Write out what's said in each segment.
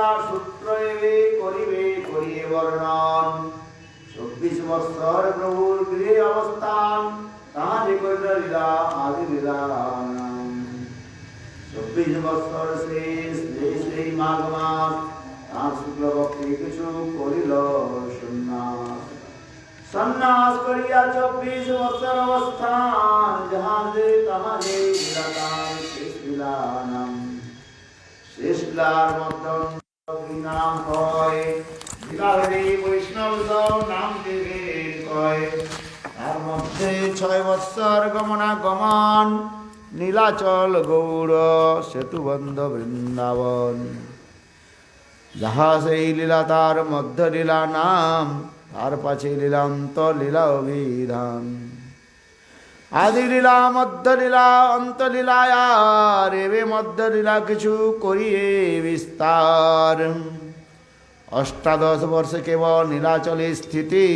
লীলা সূত্র এবে করিবে করিয়ে বর্ণন 24 বৎসর প্রভুর গৃহে অবস্থান তাহারে করিল লীলা আদি লীলা 24 বৎসর শেষ সেই মাঘ মাস তার শুক্লপক্ষে কিছু করিল সন্ন্যাস সন্ন্যাস করিয়া 24 বৎসর অবস্থান যাহাতে তাহারে লীলা তার শেষ লীলা নাম শেষ লীলার মধ্যে নাম হয় লীলাহরি বৈষ্ণব নাম দেবে কয় তার মধ্যে 6 বৎসর গমনাগমন নীলাচল গৌড় সেতুবন্ধ বৃন্দাবন যাহা সেই লীলা তার মধ্য লীলা নাম তার পাছে লীলান্ত লীলা অভিধান আদি লীলা মধ্য লীলা অন্ত লীলায়ার এবে মধ্য লীলা কিছু করিয়ে বিস্তার 18 বর্ষে কেবল নীলাচলে স্থিতি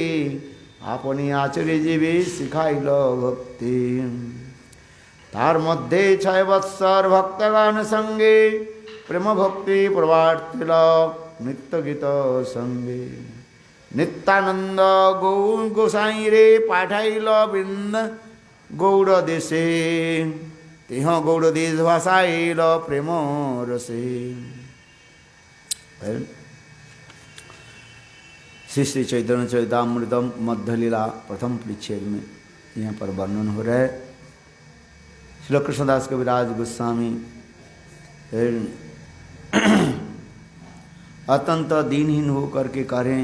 আপনি আচরে জীবে শিখাইল ভক্তি তার মধ্যে 6 বৎসর ভক্তগণ সঙ্গে প্রেম ভক্তি প্রবর্তিল নিত্য গীত সঙ্গে নিত্যানন্দ গোসাই রে পাঠাইল বৃন্দ গৌড় দেশে তেহ গৌড় দেশ ভাসাইল प्रेम रसे। श्री श्री चैतन्य चरितामृतम मध्य लीला प्रथम परिच्छेद में यहाँ पर वर्णन हो रहा है। श्री कृष्णदास कविराज गोस्वामी अत्यंत दीनहीन होकर के करें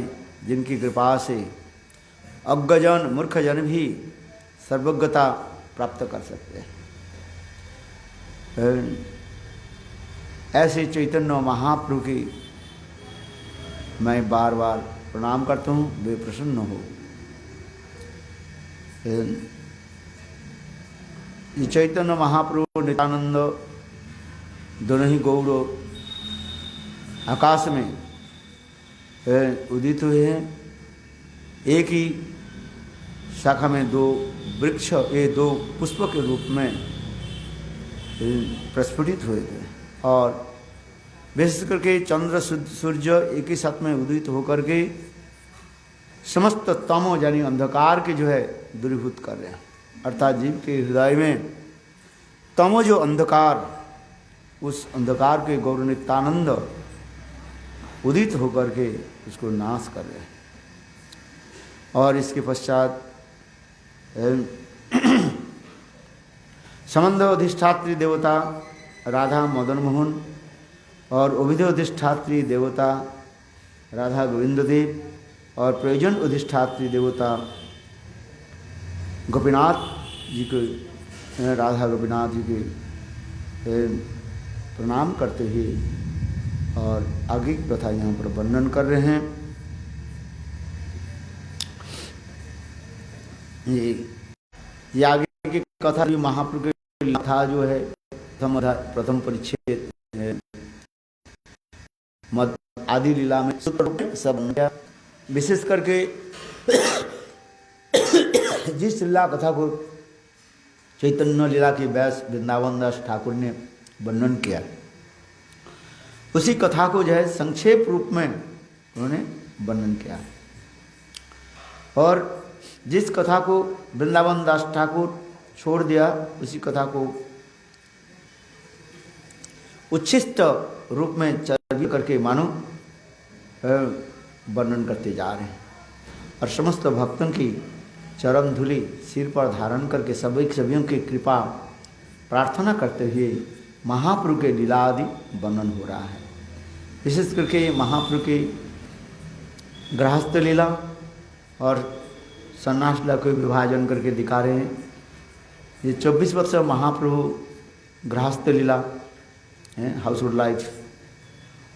जिनकी कृपा से अज्ञजन मूर्खजन भी सर्वज्ञता प्राप्त कर सकते हैं। ऐसे चैतन्य महाप्रभु की मैं बार बार प्रणाम करता हूँ, वे प्रसन्न हो। ये चैतन्य महाप्रभु नित्यानंद दोनों ही गौड़ आकाश में उदित हुए हैं। एक ही शाखा में 2 वृक्ष ये 2 पुष्प के रूप में प्रस्फुटित हुए थे और विशेष करके चंद्र सूर्य एक ही साथ में उदित होकर के समस्त तमो यानी अंधकार के जो है दूरीभूत कर रहे हैं। अर्थात जीव के हृदय में तमो जो अंधकार उस अंधकार के गौर नित्यानंद उदित होकर के उसको नाश कर रहे हैं। और इसके पश्चात संबंध अधिष्ठात्री देवता राधा मदन मोहन और अभिधेय अधिष्ठात्री देवता राधा गोविंद देव और प्रयोजन अधिष्ठात्री देवता गोपीनाथ जी को राधा गोपीनाथ जी के प्रणाम करते हुए और आगे की कथा यहाँ पर वर्णन कर रहे हैं। ये आगे की कथा भी महाप्रभु की कथा जो है प्रथम परिच्छेद आदि लीला में सब विशेष करके जिस लीला कथा को चैतन्य लीला के व्यास वृंदावन दास ठाकुर ने वर्णन किया उसी कथा को जो है संक्षेप रूप में उन्होंने वर्णन किया और जिस कथा को वृंदावन दास ठाकुर छोड़ दिया उसी कथा को उच्छिष्ट रूप में चर्चा करके मानो वर्णन करते जा रहे हैं और समस्त भक्तों की चरण धूलि सिर पर धारण करके सभी की कृपा प्रार्थना करते हुए महाप्रभु के लीला आदि वर्णन हो रहा है। विशेष करके महाप्रभु की गृहस्थ लीला और सन्यास लीला को विभाजन करके दिखा रहे हैं। ये 24 वर्ष महाप्रभु गृहस्थ लीला है हाउसहोल्ड लाइफ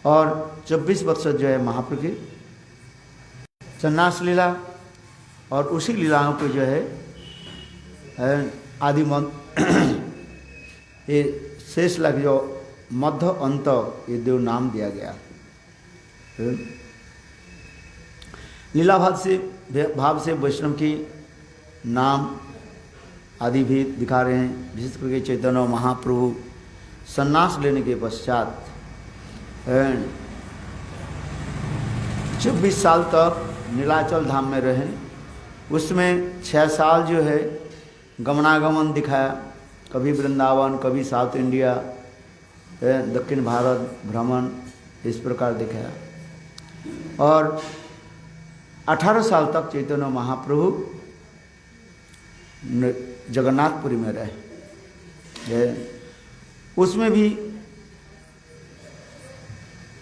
और 24 वर्ष जो है महाप्रभु की सन्यास लीला और उसी लीलाओं को जो है आदि मंत्र ये शेष लग जो मध्य अंत ये 2 नाम दिया गया। लीला भाव से वैष्णव की नाम आदि भी दिखा रहे हैं। विशेष करके चैतन्य महाप्रभु सन्यास लेने के पश्चात 24 साल तक नीलाचल धाम में रहे। उसमें 6 साल जो है गमनागमन दिखाया, कभी वृंदावन, कभी साउथ इंडिया, दक्षिण भारत भ्रमण, इस प्रकार दिखाया। और 18 साल तक चैतन्य महाप्रभु जगन्नाथपुरी में रहे। उसमें भी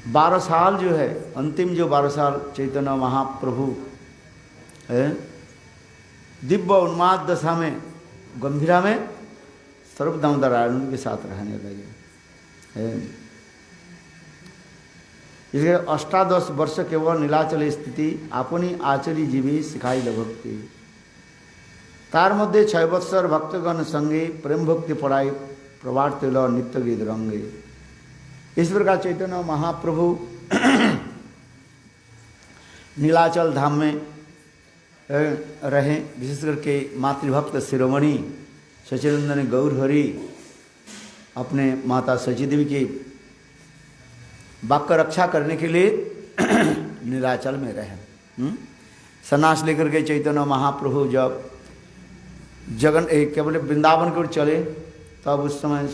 12 साल जो है, अंतिम जो 12 साल चैतन्य महाप्रभु दिव्य उन्माद दशा में गंभीरा में सर्वदामोदर आनंद के साथ रहने लगे। इसलिए 18 वर्ष केवल नीलाचल स्थिति आपनी आचरी जीवी सिखाई भक्ति। तार मध्य 6 बत्सर भक्तगण संगे प्रेम भक्ति पढ़ाई प्रवार्त नित्य गीत रंगे। इस प्रकार चैतन्य महाप्रभु नीलाचल धाम में रहे। विशेष करके मातृभक्त शिरोमणि सच्चिदानंद गौर हरि अपने माता सची देवी की वाक्य रक्षा करने के लिए नीलाचल में रहे। सन्यास लेकर के चैतन्य महाप्रभु जब केवल वृंदावन की ओर चले, तब उस समय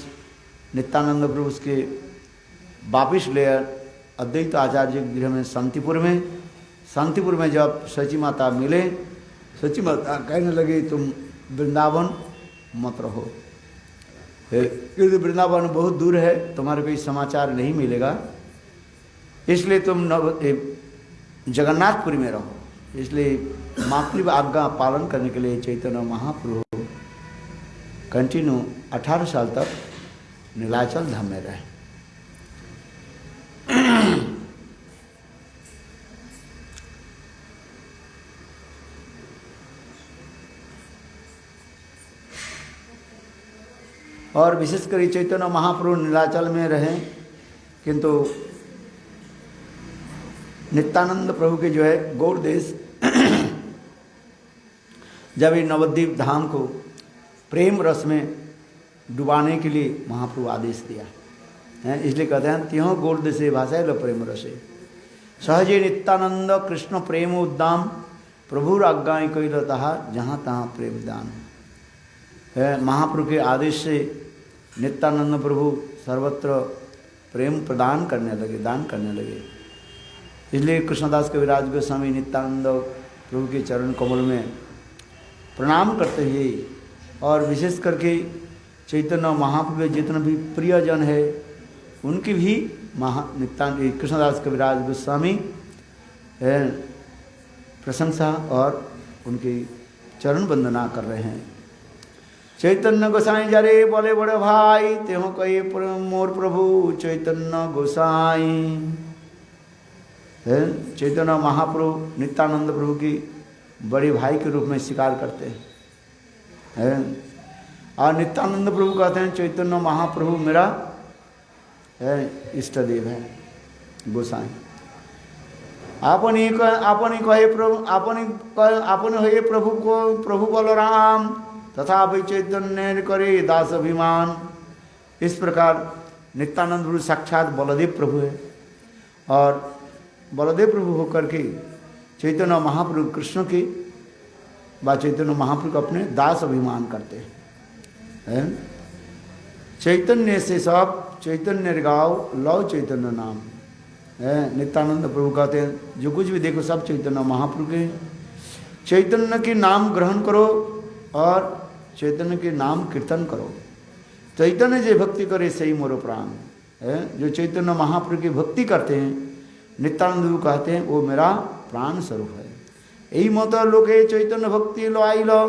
नित्यानंद प्रभु उसके वापिस ले अद्वैत आचार्य के गृह में शांतिपुर में जब सची माता मिले, सची माता कहने लगी तुम वृंदावन मत रहो, क्योंकि वृंदावन बहुत दूर है, तुम्हारे कोई समाचार नहीं मिलेगा, इसलिए तुम जगन्नाथपुरी में रहो। इसलिए मातृ आज्ञा पालन करने के लिए चैतन्य महाप्रभु कंटिन्यू 18 साल तक नीलाचल धाम में रहे। और विशेषकर चैतन्य महाप्रभु नीलाचल में रहे, किंतु नित्यानंद प्रभु के जो है गौड़ देश जब ये नवद्वीप धाम को प्रेम रस में डुबाने के लिए महाप्रभु आदेश दिया है, इसलिए कहते हैं त्यों गौड़ देशे भाषा लो प्रेम रसे सहजे नित्यानंद कृष्ण प्रेम उद्दाम प्रभुर आज्ञा कैल तहा जहाँ तहाँ प्रेम दान है। महाप्रभु के आदेश से नित्यानंद प्रभु सर्वत्र प्रेम प्रदान करने लगे, दान करने लगे। इसलिए कृष्णदास कविराज गोस्वामी नित्यानंद प्रभु के चरण कमल में प्रणाम करते हुए और विशेष करके चैतन्य महाप्रभु जितने भी प्रियजन है उनकी भी नित्यानंद कृष्णदास कविराज गोस्वामी प्रशंसा और उनकी चरण वंदना कर रहे हैं। चैतन्य गोसाई जरे बोले बड़े भाई त्यों कहे मोर प्रभु चैतन्य गोसाई। चैतन्य महाप्रभु नित्यानंद प्रभु की बड़े भाई के रूप में स्वीकार करते हैं। और नित्यानंद प्रभु कहते हैं चैतन्य महाप्रभु मेरा इष्ट देव है गोसाई। आपनी कहे प्रभु आपन हे प्रभु को प्रभु बलराम तथा भी चैतन्य करे दास अभिमान। इस प्रकार नित्यानंद प्रभु साक्षात बलदेव प्रभु है और बलदेव प्रभु होकर के चैतन्य महाप्रभु कृष्ण के व चैतन्य महाप्रभु को अपने दास अभिमान करते हैं। चैतन्य से सब चैतन्य गाओ लव चैतन्य नाम है। नित्यानंद प्रभु कहते हैं जो कुछ भी देखो सब चैतन्य महाप्रभु के। चैतन्य के नाम ग्रहण करो और चैतन्य के नाम कीर्तन करो। चैतन्य जो भक्ति करे सही मोरो प्राण है। जो चैतन्य महाप्रभु की भक्ति करते हैं नित्यानंद प्रभु कहते हैं वो मेरा प्राण स्वरूप है। यही मत लोके चैतन्य भक्ति लो आई लो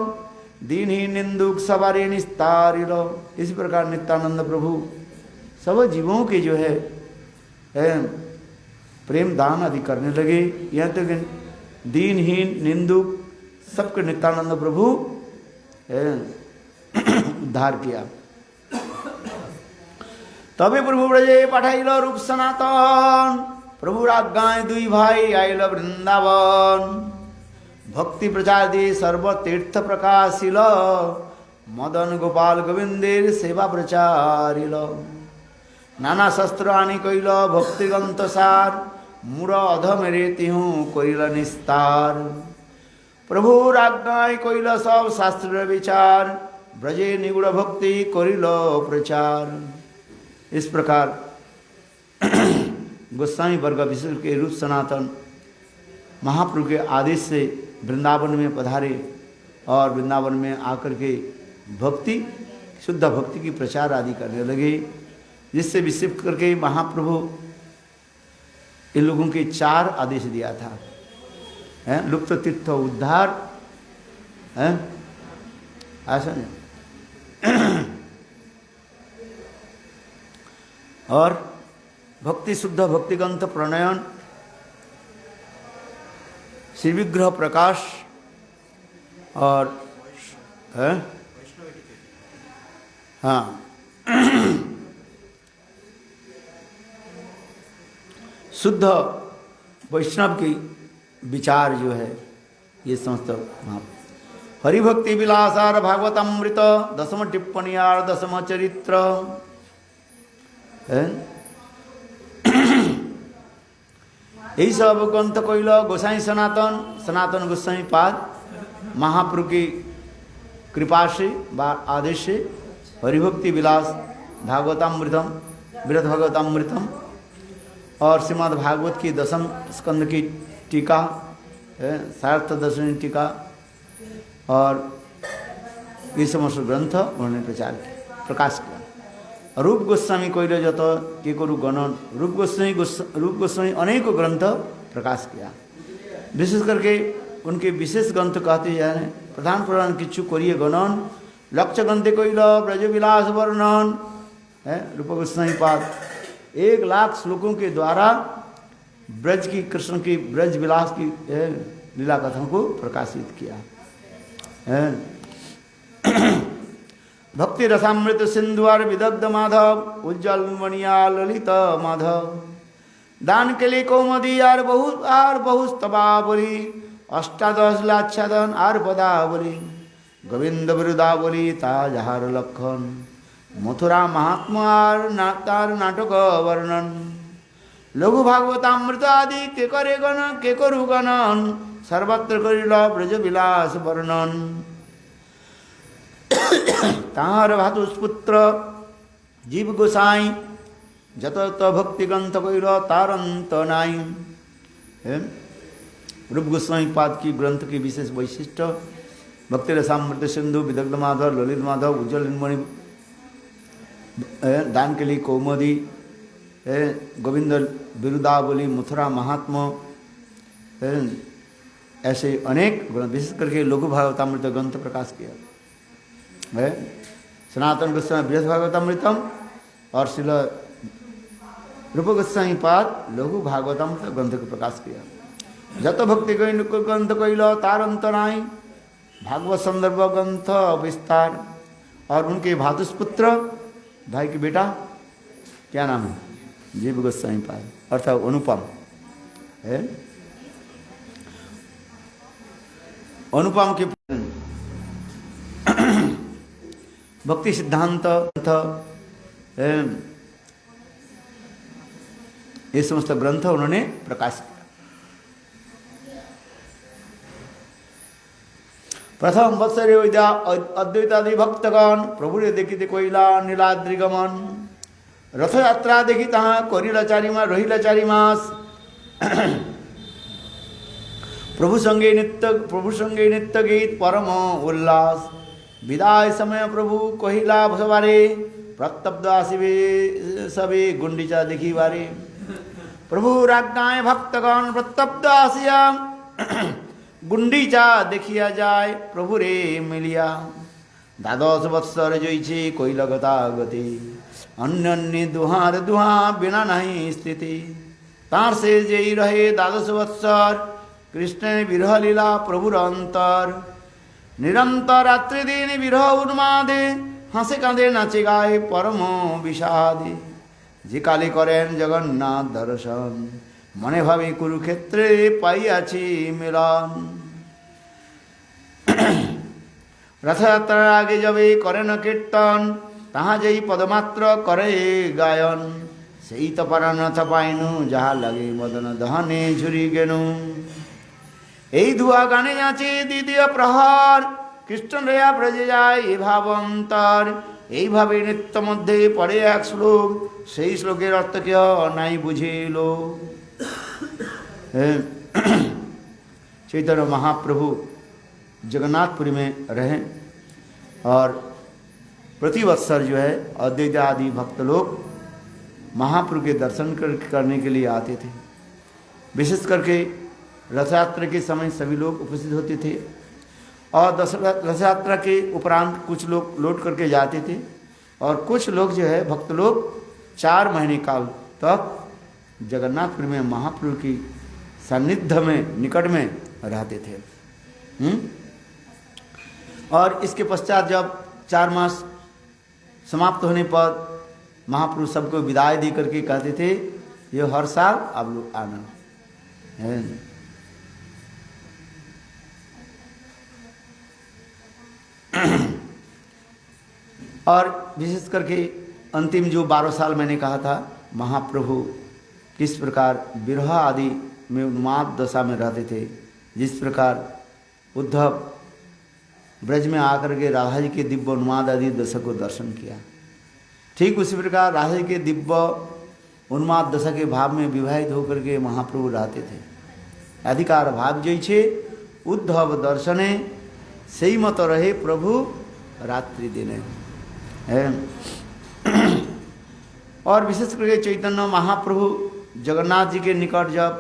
दीन ही निंदुक सवारे निस्तारी लो। इस प्रकार नित्यानंद प्रभु सब जीवों के जो है प्रेम दान आदि करने लगे। यहाँ तक दीनहीन निंदुक सबके नित्यानंद प्रभु उद्धार किया। तभी प्रभु ब्रजे पठाइल रूप सनातन प्रभु आज्ञाएं दुई भाई आइल वृंदावन। भक्ति प्रचार दी सर्व तीर्थ प्रकाशिल मदन गोपाल गोविंदेर सेवा प्रचारिल। नाना शस्त्र आनी कैल भक्तिगंत सार मूढ़ अधमेरे तिहु करिल निस्तार। प्रभुर आज्ञाय कइल सब शास्त्र विचार, ब्रजे निगूढ़ भक्ति करिल प्रचार। इस प्रकार गोस्वामी वर्ग विशेष के रूप सनातन महाप्रभु के आदेश से वृंदावन में पधारे और वृंदावन में आकर के भक्ति, शुद्ध भक्ति की प्रचार आदि करने लगे, जिससे विशेष करके महाप्रभु इन लोगों के 4 आदेश दिया था, लुप्त तीर्थ उद्धार, ऐसा नहीं, और भक्ति शुद्ध भक्तिगंत प्रणयन, श्री विग्रह प्रकाश, और हाँ शुद्ध वैष्णव की विचार जो है ये समस्त वहाँ। हरिभक्ति विलासार भागवतमृत दशम टिप्पणियार दशम चरित्र, यही सब ग्रंथ कइल गोसाई सनातन गोसाई पाद महाप्रभु की कृपा से व आदेश से हरिभक्ति विलास भागवतामृतम बृहद भागवतामृतम और श्रीमद् भागवत की दशम स्कंद की टीका, सार्थ दर्शनी टीका और ये समस्त ग्रंथ उन्होंने प्रकाश किया। रूप गोस्वामी कइल जत के करू गणन, रूप गोस्वामी अनेकों ग्रंथ प्रकाश किया। विशेष करके उनके विशेष ग्रंथ कहते हैं प्रधान किच्छु करिए गणन, लक्ष्य ग्रंथे कइल ब्रज विलास वर्णन, रूप गोस्वामी पाद 1 लाख श्लोकों के द्वारा ब्रज की कृष्ण की ब्रज विलास की लीला कथन को प्रकाशित किया। भक्ति रसामृत सिंधुआर विदग्ध माधव, उज्जवल मणिया ललित माधव, दान के लिए कौमदी आर बहुत तबावली, अष्टादश लाच्छादन आर पदावली, गोविंद बिरुदावली ताजहार लखन, मथुरा महात्मा तार नाटक वर्णन, लघु भागवतामृत आदि के करू गणन, सर्वत्र करिल ब्रज विलास वर्णन। तार भातुपुत्र जीव गोसाई जत भक्ति ग्रंथ कइल तार अंत नाई। रूप गोस्वामी पाद की ग्रंथ की विशेष वैशिष्ट भक्ति रसामृत सिंधु, विदग्ध माधव, ललित माधव, उज्ज्वल मणि, दान के लिए कौमुदी, गोविंद बिरुदावली, मथुरा महात्मा, ऐसे अनेक ग्रंथ, विशेष करके लघु भागवतामृत ग्रंथ प्रकाश किया है। सनातन गोस्वामी बृहद भागवतामृतम और श्रील रूप गोस्वामी पाद लघु भागवतामृत ग्रंथ को प्रकाश किया। जत भक्ति ग्रंथ कइल तार अंत नाई, भागवत संदर्भ ग्रंथ विस्तार, और उनके भातुपुत्र भाई की बेटा क्या नाम है, जीव गोस्वामी पाद अर्थात अनुपम है। अनुपम के भक्ति सिद्धांत ये समस्त ग्रंथ उन्होंने प्रकाशित किया। प्रथम वत्सरे विद्या अद्वैतादि भक्तगण प्रभु ने देखी कोइला नीलाद्रि गमन, रथ यात्रा देखी तहाँ करिला 4 मास रहिला 4 मास। प्रभु संगे नित्य गीत परम उल्लास, विदाय समय प्रभु कहिला भसवारे, प्रतब्ध आसिबे सबे गुंडीचा देखी बारे। प्रभु राज्ञाय भक्तगण प्रतब्ध आसिया, गुंडीचा देखिया जाय प्रभु रे मिलिया। 12 वत्सर जइछे कइल गतागति, अन्य दुहार दुहा बिना नहीं स्थिति। तार से जई रहे 12 वत्सर, कृष्ण विरह लीला प्रभुर अंतर। निरंतर रात्रि दिन विरह उन्मादे, हासे कांदे नाचे गाए परम विषादे। जे काले करें जगन्नाथ दर्शन, मने भावे कुरुक्षेत्रे पाइयाछि मिलन। रथयात्रार आगे जबे करें कीर्तन, ताहा जेई पदमात्र करे गायन। सही तपर न थपाइनु जहा लगे मदन दहने झुरी गेनु। এই ধুয়া গানে আছে দ্বিতীয় প্রহর কৃষ্ণ রেয়া ব্রজে যায় এ ভাবন্তর। এইভাবে নিত্য মধ্যে পড়ে এক শ্লোক, সেই শ্লোকের अर्थ क्या নাই বুঝিল। चैतन्य महाप्रभु जगन्नाथपुरी में रहे और प्रतिवत्सर जो है अद्वैत आदि भक्त लोग महाप्रभु के दर्शन करने के लिए आते थे। विशेष करके रथ यात्रा के समय सभी लोग उपस्थित होते थे और रथ यात्रा के उपरांत कुछ लोग लौट करके जाते थे और कुछ लोग जो है भक्त लोग 4 महीने काल तक जगन्नाथपुरी में महाप्रभु की सानिध्य में निकट में रहते थे। और इसके पश्चात जब 4 मास समाप्त होने पर महाप्रभु सबको विदाई दे करके कहते थे ये हर साल आप लोग आना है। और विशेष करके अंतिम जो 12 साल मैंने कहा था महाप्रभु किस प्रकार विरह आदि में उन्माद दशा में रहते थे। जिस प्रकार उद्धव ब्रज में आकर के राधा जी के दिव्य उन्माद आदि दशा को दर्शन किया, ठीक उसी प्रकार राधा जी के दिव्य उन्माद दशा के भाव में विवाहित होकर के महाप्रभु रहते थे। अधिकार भाव जैसे उद्धव दर्शने सही मत रहे प्रभु रात्रि दिन है। और विशेष करके चैतन्य महाप्रभु जगन्नाथ जी के निकट जब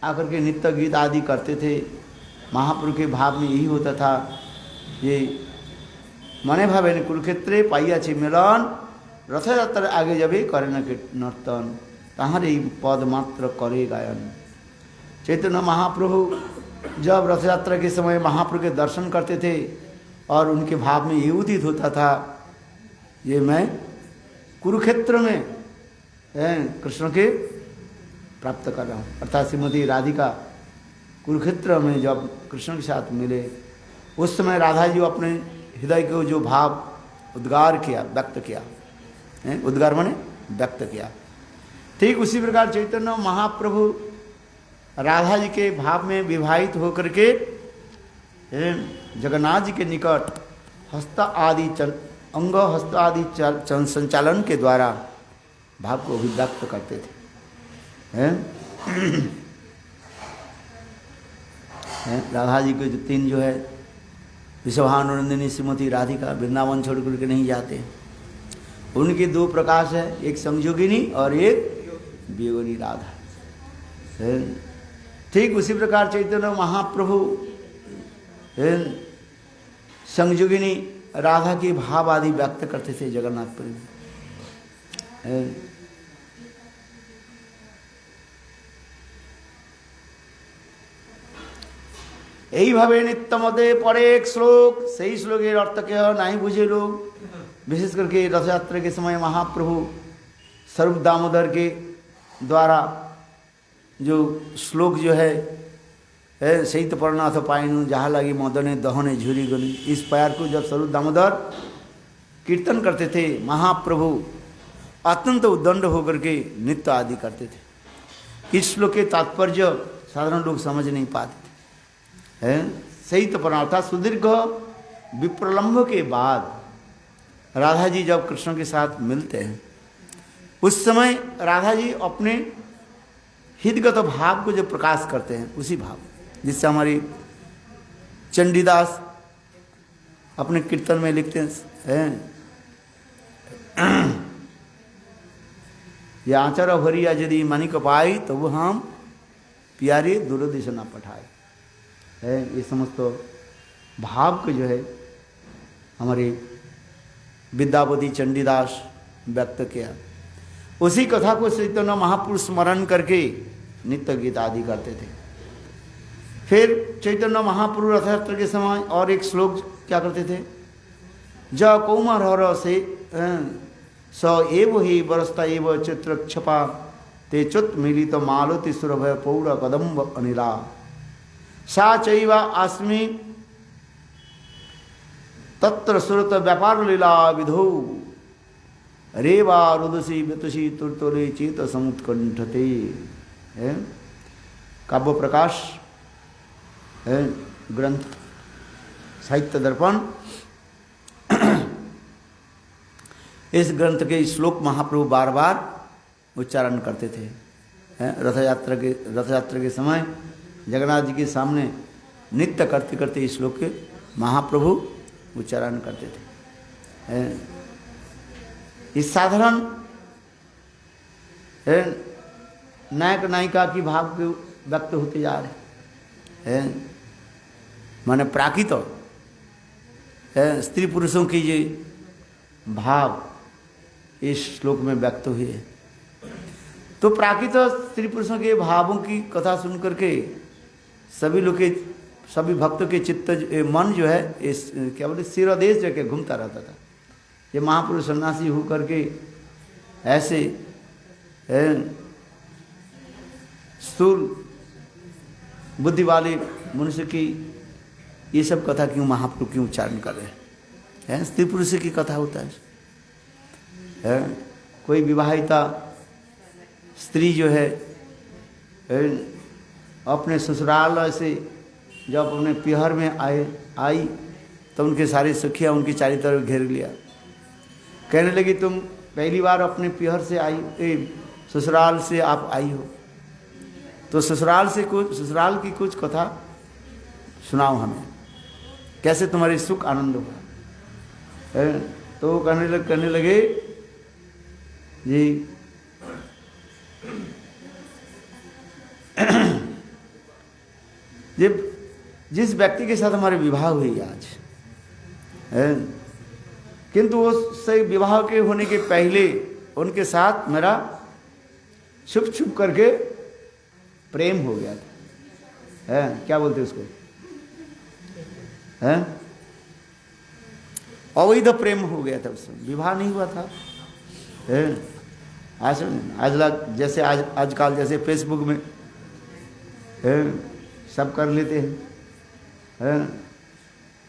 आकर के नित्य गीत आदि करते थे, महाप्रभु के भाव में यही होता था ये मने भावे कुरुक्षेत्रे पाइया छे मिलन रथ यात्रा आगे जबे करे न नर्तन तहारे पद मात्र करे गायन। चैतन्य महाप्रभु जब रथ यात्रा के समय महाप्रभु के दर्शन करते थे और उनके भाव में ये उदित होता था ये मैं कुरुक्षेत्र में कृष्ण के प्राप्त कर रहा हूँ। अर्थात श्रीमती राधिका कुरुक्षेत्र में जब कृष्ण के साथ मिले उस समय राधा जी अपने हृदय को जो भाव उद्गार किया व्यक्त किया, उद्गार माने व्यक्त किया, ठीक उसी प्रकार चैतन्य महाप्रभु राधा जी के भाव में विवाहित होकर के जगन्नाथ जी के निकट हस्त आदि अंग हस्त आदि संचालन के द्वारा भाव को अभिव्यक्त करते थे। राधा जी के जो 3 जो है विश्वानंदिनी श्रीमती राधिका वृंदावन छोड़ करके नहीं जाते। उनके 2 प्रकाश है, एक संयोगिनी और एक वियोगिनी राधा। ठीक उसी प्रकार चैतन्य महाप्रभु संयोगिनी राधा की भाव आदि व्यक्त करते थे जगन्नाथपुरी में। এইভাবে নিত্যমতে পড়ে एक श्लोक, सही श्लोकेर अर्थ क्या नहीं बुझे लोग। विशेष करके रथ यात्रा के समय महाप्रभु स्वरूप दामोदर के द्वारा जो श्लोक जो है सही तो पढ़ना था पाइनु जहाँ लगी मदने दहने झुरी गनी, इस प्यार को जब स्वरूप दामोदर कीर्तन करते थे महाप्रभु अत्यंत उद्दंड होकर के नृत्य आदि करते थे। इस श्लोक के तात्पर्य साधारण लोग समझ नहीं पाते है। सही तो पढ़ना अर्थात सुदीर्घ विप्रलंब के बाद राधा जी जब कृष्ण के साथ मिलते हैं उस समय राधा जी अपने हितगत भाव को जो प्रकाश करते हैं उसी भाव जिससे हमारी चंडीदास अपने कीर्तन में लिखते हैं या आचार भरिया यदि मानिक पाई तो वो हम प्यारे दुर्दिश न पठाए है। ये समस्त भाव को जो है हमारे विद्यापति चंडीदास व्यक्त किया। उसी कथा को चैतन्य महापुरुष स्मरण करके नित्य गीत आदि करते थे। फिर चैतन्य महाप्रभु रथ यात्रा के समय और एक श्लोक क्या करते थे, ज कौमार हर से स एव ही बरसता एव चित्रक्षपा ते च्युत मिलित मालती सुरभय पौड़ कदम्ब अनिला सा चैवा आस्मि तत्र सुरत व्यापार लीला विधौ। रेवा रुदसी वितुषी तुरतुरे चेत समुत्कंठते। काव्य प्रकाश है ग्रंथ साहित्य दर्पण। इस ग्रंथ के श्लोक महाप्रभु बार बार उच्चारण करते थे। रथ यात्रा के समय जगन्नाथ जी के सामने नित्य करते करते इस श्लोक के महाप्रभु उच्चारण करते थे। इस साधारण नायक नायिका की भाव के व्यक्त होते जा रहे हैं। माने प्राकृत स्त्री पुरुषों की ये भाव इस श्लोक में व्यक्त हुए। तो प्राकृत स्त्री पुरुषों के भावों की कथा सुन करके सभी लोग के सभी भक्तों के चित्त मन जो है इस क्या बोलते सिरोदेश जो के घूमता रहता था। ये महापुरुष सन्यासी हो करके ऐसे स्थूल बुद्धि वाले मनुष्य की ये सब कथा क्यों महाप्रभु क्यों उच्चारण कर रहे हैं? स्त्री पुरुष की कथा होता है। कोई विवाहिता स्त्री जो है अपने ससुराल से जब अपने पिहर में आई तो उनके सारी सखियाँ उनकी चारों तरफ घेर लिया। कहने लगी तुम पहली बार अपने पिहर से आई, ससुराल से आप आई हो, तो ससुराल की कुछ कथा सुनाओ हमें, कैसे तुम्हारी सुख आनंद हुआ। तो वो कहने लगे जी जिस व्यक्ति के साथ हमारे विवाह हुई आज, किंतु उससे विवाह के होने के पहले उनके साथ मेरा छुप छुप करके प्रेम हो गया था। क्या बोलते उसको? अवैध प्रेम हो गया था, उससे विवाह नहीं हुआ था। जैसे आजकल जैसे फेसबुक में सब कर लेते हैं,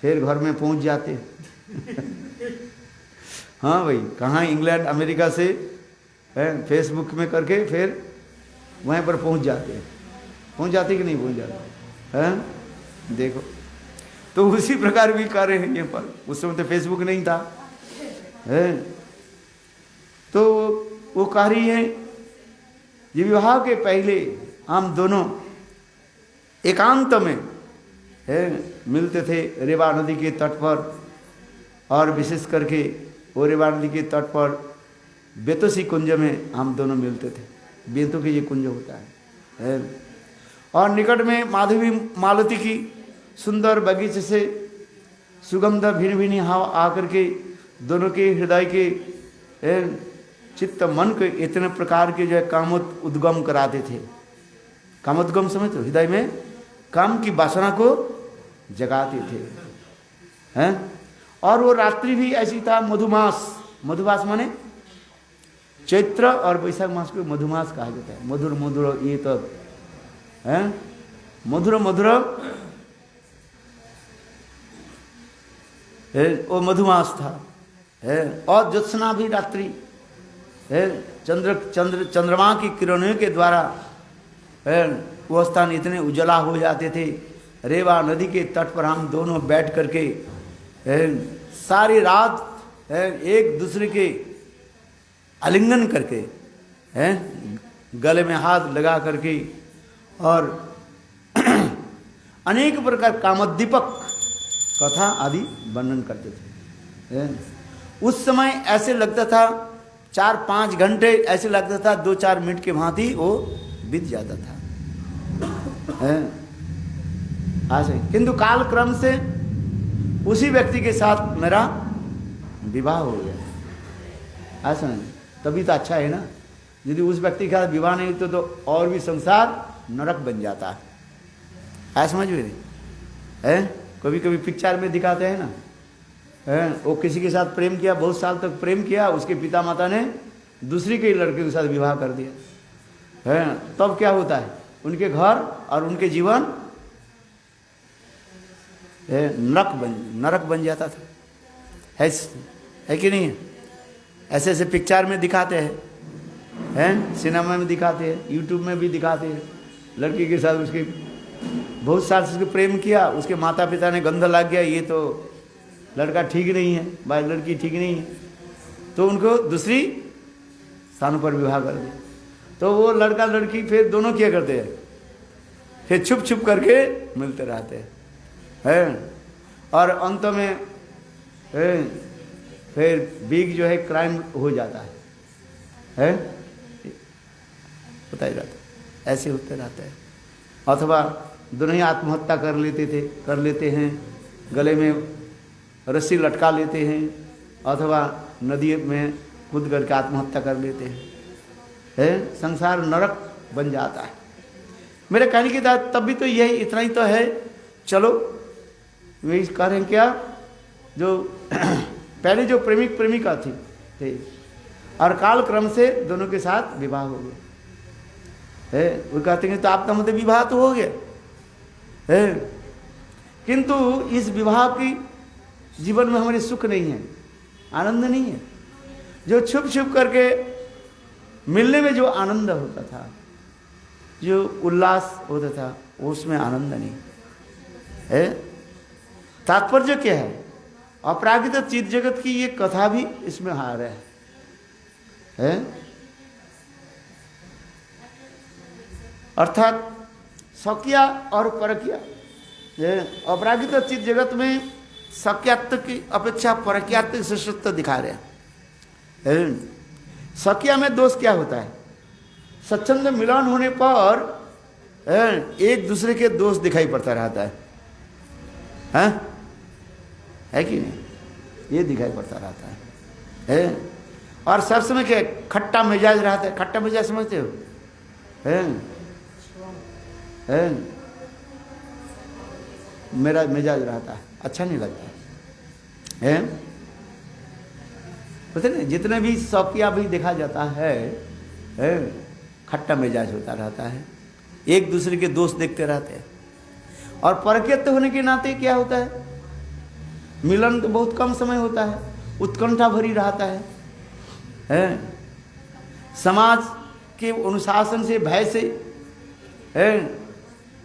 फिर घर में पहुंच जाते हैं। हाँ भाई, कहाँ इंग्लैंड अमेरिका से फेसबुक में करके फिर वहीं पर पहुंच जाते हैं। पहुंच जाते कि नहीं पहुंच जाते हैं? देखो, तो उसी प्रकार भी कर रहे हैं ये पर। उस समय तो फेसबुक नहीं था। तो वो कह रही है ये विवाह के पहले हम दोनों एकांत में मिलते थे रेवा नदी के तट पर, और विशेष करके वो रेवा नदी के तट पर बेतोसी कुंज में हम दोनों मिलते थे। बेतों के ये कुंज होता है। और निकट में माधवी मालती की सुंदर बगीचे से सुगंध भिन्न भिन्न हवा आकर के दोनों के हृदय के चित्त मन के इतने प्रकार के जो है कामोद उद्गम कराते थे। कामोद्गम समझ तो हृदय में काम की वासना को जगाते थे। और वो रात्रि भी ऐसी था। मधुमास माने चैत्र और वैशाख मास को मधुमास कहा जाता है। मधुर मधुर ये तो है, मधुर मधुर वो मधुमास था। और ज्योत्सना भी रात्रि चंद्रमा की किरणों के द्वारा वो स्थान इतने उजला हो जाते थे। रेवा नदी के तट पर हम दोनों बैठ करके सारी रात एक दूसरे के आलिंगन करके गले में हाथ लगा करके और अनेक प्रकार कामोद्दीपक कथा आदि वर्णन करते थे। उस समय ऐसे लगता था 4-5 घंटे ऐसे लगता था 2-4 मिनट के भांति वो बीत जाता था। किंतु काल क्रम से उसी व्यक्ति के साथ मेरा विवाह हो गया। ऐसा नहीं, तभी तो अच्छा है ना। यदि उस व्यक्ति के साथ विवाह नहीं होता तो और भी संसार नरक बन जाता है। ऐसा समझ में कभी कभी पिक्चर में दिखाते हैं ना, वो किसी के साथ प्रेम किया, बहुत साल तक प्रेम किया, उसके पिता माता ने दूसरी के लड़के के साथ विवाह कर दिया। तब क्या होता है? उनके घर और उनके जीवन नरक बन जाता था। है कि नहीं ऐसे ऐसे पिक्चर में दिखाते हैं, सिनेमा में दिखाते हैं, यूट्यूब में भी दिखाते हैं। लड़की के साथ उसके बहुत साल से उसके प्रेम किया, उसके माता पिता ने गंध लग गया, ये तो लड़का ठीक नहीं है, भाई लड़की ठीक नहीं है, तो उनको दूसरी स्थानों पर विवाह कर दिया। तो वो लड़का लड़की फिर दोनों क्या करते हैं, फिर छुप छुप करके मिलते रहते हैं, और अंत में फिर बिग जो है क्राइम हो जाता है, पता ही रहता है, ऐसे होते रहते हैं। अथवा दोनों ही आत्महत्या कर लेते हैं, गले में रस्सी लटका लेते हैं, अथवा नदी में कूद करके आत्महत्या कर लेते हैं, संसार नरक बन जाता है। मेरे कहने की बात तब भी तो यही इतना ही तो है। चलो वे कह रहे हैं क्या, जो पहले जो प्रेमिक प्रेमिका थे और काल क्रम से दोनों के साथ विवाह हो गया, वो कहते हैं तो आपका मतलब विवाह तो हो गया है, किंतु इस विवाह की जीवन में हमारे सुख नहीं है, आनंद नहीं है। जो छुप छुप करके मिलने में जो आनंद होता था, जो उल्लास होता था, उसमें आनंद नहीं है। तात्पर्य क्या है, अपरागित चित जगत की ये कथा भी इसमें आ रहा है, अर्थात सकिया और परकिया। अपरागित चित जगत में सख्यात्व की अपेक्षा परक्यात्व श्रेष्ठत्व दिखा रहे हैं। सकिया में दोष क्या होता है, स्वच्छंद मिलन होने पर एक दूसरे के दोष दिखाई पड़ता रहता है कि नहीं, ये दिखाई पड़ता रहता है। और सब समय क्या खट्टा मिजाज रहता है, खट्टा मिजाज समझते हो, मेरा मिजाज रहता है, अच्छा नहीं लगता है। पता नहीं जितने भी सौकिया भी देखा जाता है, खट्टा मिजाज होता रहता है, एक दूसरे के दोस्त देखते रहते हैं। और परक्यत्व होने के नाते क्या होता है, मिलन तो बहुत कम समय होता है, उत्कंठा भरी रहता है, समाज के अनुशासन से भय से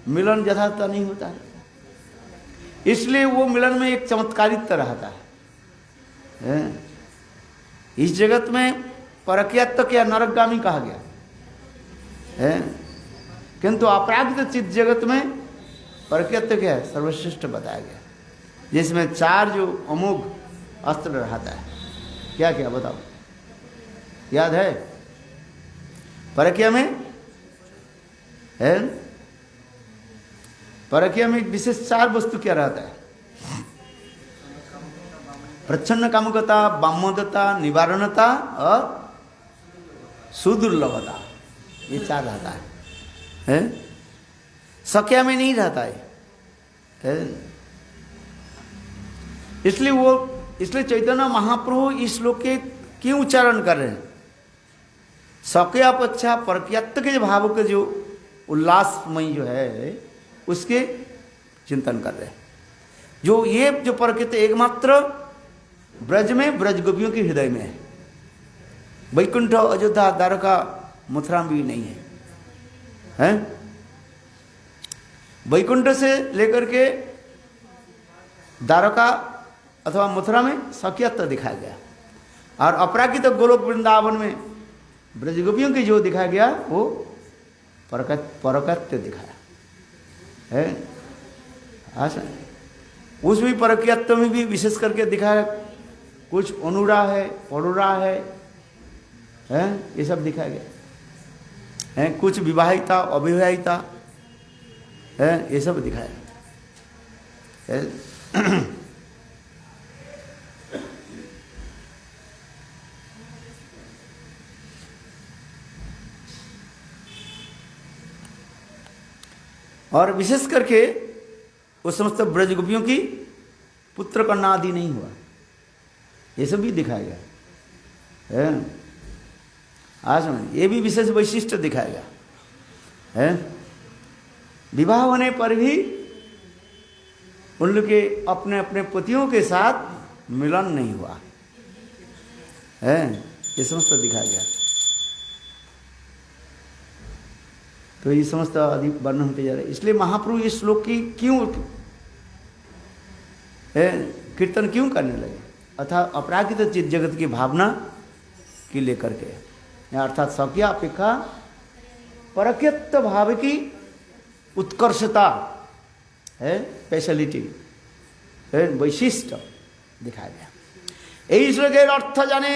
मिलन यथार्थ नहीं होता है, इसलिए वो मिलन में एक चमत्कारित्व रहता है। इस जगत में परक्यत्व क्या नरकगामी कहा गया है, किंतु अपरागित चित्त जगत में परक्यत्व क्या है, सर्वश्रेष्ठ बताया गया, जिसमें चार जो अमोघ अस्त्र रहता है। क्या क्या बताओ, याद है? परक्या में है, परक्या में विशेष चार वस्तु क्या रहता है, प्रच्छन्न कामुकता, बाम्यता, निवारणता और सुदुर्लभता, ये चार रहता है। सक्या में नहीं रहता है। इसलिए चैतन्य महाप्रभु इस श्लोक के क्यों उच्चारण कर रहे हैं, सक्यापेक्षा परक्यत्व के भाव के जो उल्लासमय जो है उसके चिंतन कर रहे हैं। जो ये जो परक्यत्व एकमात्र ब्रज में, ब्रज गोपियों के हृदय में है, वैकुंठ, अयोध्या, द्वारका, मथुरा भी नहीं है। वैकुंठ से लेकर के द्वारका अथवा मथुरा में सख्यत्व दिखाया गया, और अपराकित गोलोक वृंदावन में ब्रज गोपियों की जो दिखाया गया वो परकत्व दिखाया है। उस भी परक्यत्व में भी विशेष करके दिखाया, कुछ अनुरा है, परुरा है, ये सब दिखाया गया है। कुछ विवाहिता, अविवाहिता है, ये सब दिखाया है। और विशेष करके उस समस्त ब्रज गोपियों की पुत्र कन्या आदि नहीं हुआ, ये सब भी दिखाया गया है। आज में ये भी विशेष वैशिष्ट दिखाया गया है। विवाह होने पर भी उन लोग के अपने अपने पतियों के साथ मिलन नहीं हुआ है। ये समस्त दिखाया गया। तो ये समस्त अधिक वर्णन होते जा रहे। इसलिए महाप्रभु इस श्लोक की क्यों कीर्तन क्यों करने लगे, अर्थात अपराकृत चित्त जगत की भावना की लेकर के, अर्थात स्वकीय अपेक्षा परकृत भाव की उत्कर्षता है, स्पेशलिटी है, वैशिष्ट दिखाया गया। यही श्लोकेर अर्थ जाने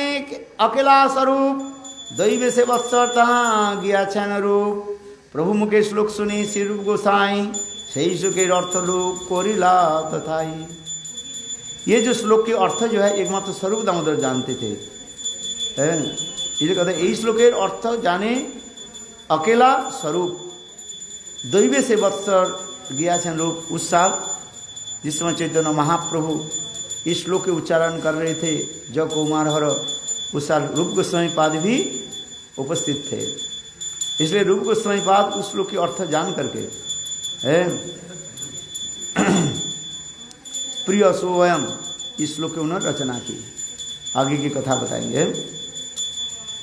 अकेला स्वरूप दैव से वत्सरता गया रूप। प्रभु मुखे श्लोक सुनी श्री रूप गोसाई, सही श्लोकेर अर्थ लोक कोरिला तथाई। ये जो श्लोक के अर्थ जो है एकमात्र स्वरूप दामोदर जानते थे, है ये कहते हैं यही श्लोकेर अर्थ जाने अकेला स्वरूप दैव से वत्सर गया रूप। उस साल जिस समय चैतन्य महाप्रभु इस श्लोक के उच्चारण कर रहे थे, जब कुमार हर, उस साल रूप गोस्वामी पाद भी उपस्थित थे। इसलिए रूप गोस्वामी पाद उस श्लोक के अर्थ जान करके प्रिय स्वयं इस श्लोक की उन्होंने रचना की। आगे की कथा बताएंगे।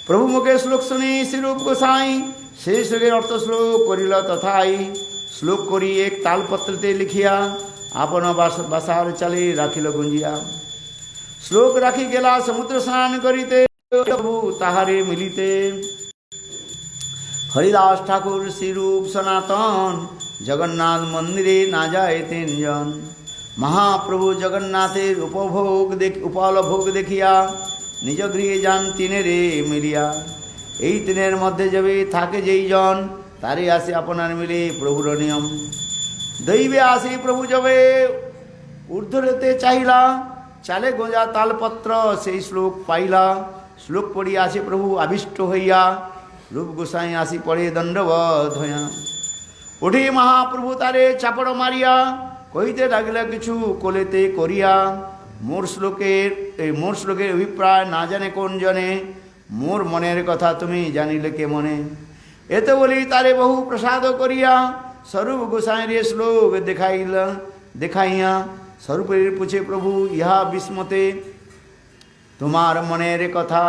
प्रभु मुखे श्लोक सुनी श्री रूप गोसाई, शेष के अर्थ श्लोक करिल तथाई। श्लोक करी एक तालपत्रते लिखिया, आपन बासार चले राखिल गुंजिया। श्लोक राखी गेला समुद्र स्नान करिते, प्रभु ताहारे मिलिते। हरिदास ठाकुर श्री रूप सनातन, जगन्नाथ मंदिरे ना जाए तीन जन। महाप्रभु जगन्नाथेर उपभोग देखिया, निज गृहे जान तीने रे मिलिया। এই তিনের মধ্যে যাবে থাকে যেই জন, তারে আসে আপনার মিলে প্রভুর নিয়ম। দৈবে আসে প্রভু যাবে ঊর্ধ্বরেতে চাহিলা, চালে গোঁজা তালপত্র সেই শ্লোক পাইলা। শ্লোক পড়ি আসে প্রভু আবিষ্ট হইয়া, রূপ গোসাই আসি পড়ে দণ্ডবধ হইয়া। উঠে মহাপ্রভু তারে চাপড় মারিয়া, কইতে লাগিলা কিছু কোলেতে করিয়া। মোর শ্লোকের অভিপ্রায় না জানে কোন জনে, মোর মনের কথা তুমি জানিলে কে মনে। এতে বলি তারে বহু প্রসাদ করিয়া, স্বরূপ গোসাই রে শ্লোক দেখাইয়া। স্বরূপের পুছে প্রভু ইহা বিস্মতে, তোমার মনের কথা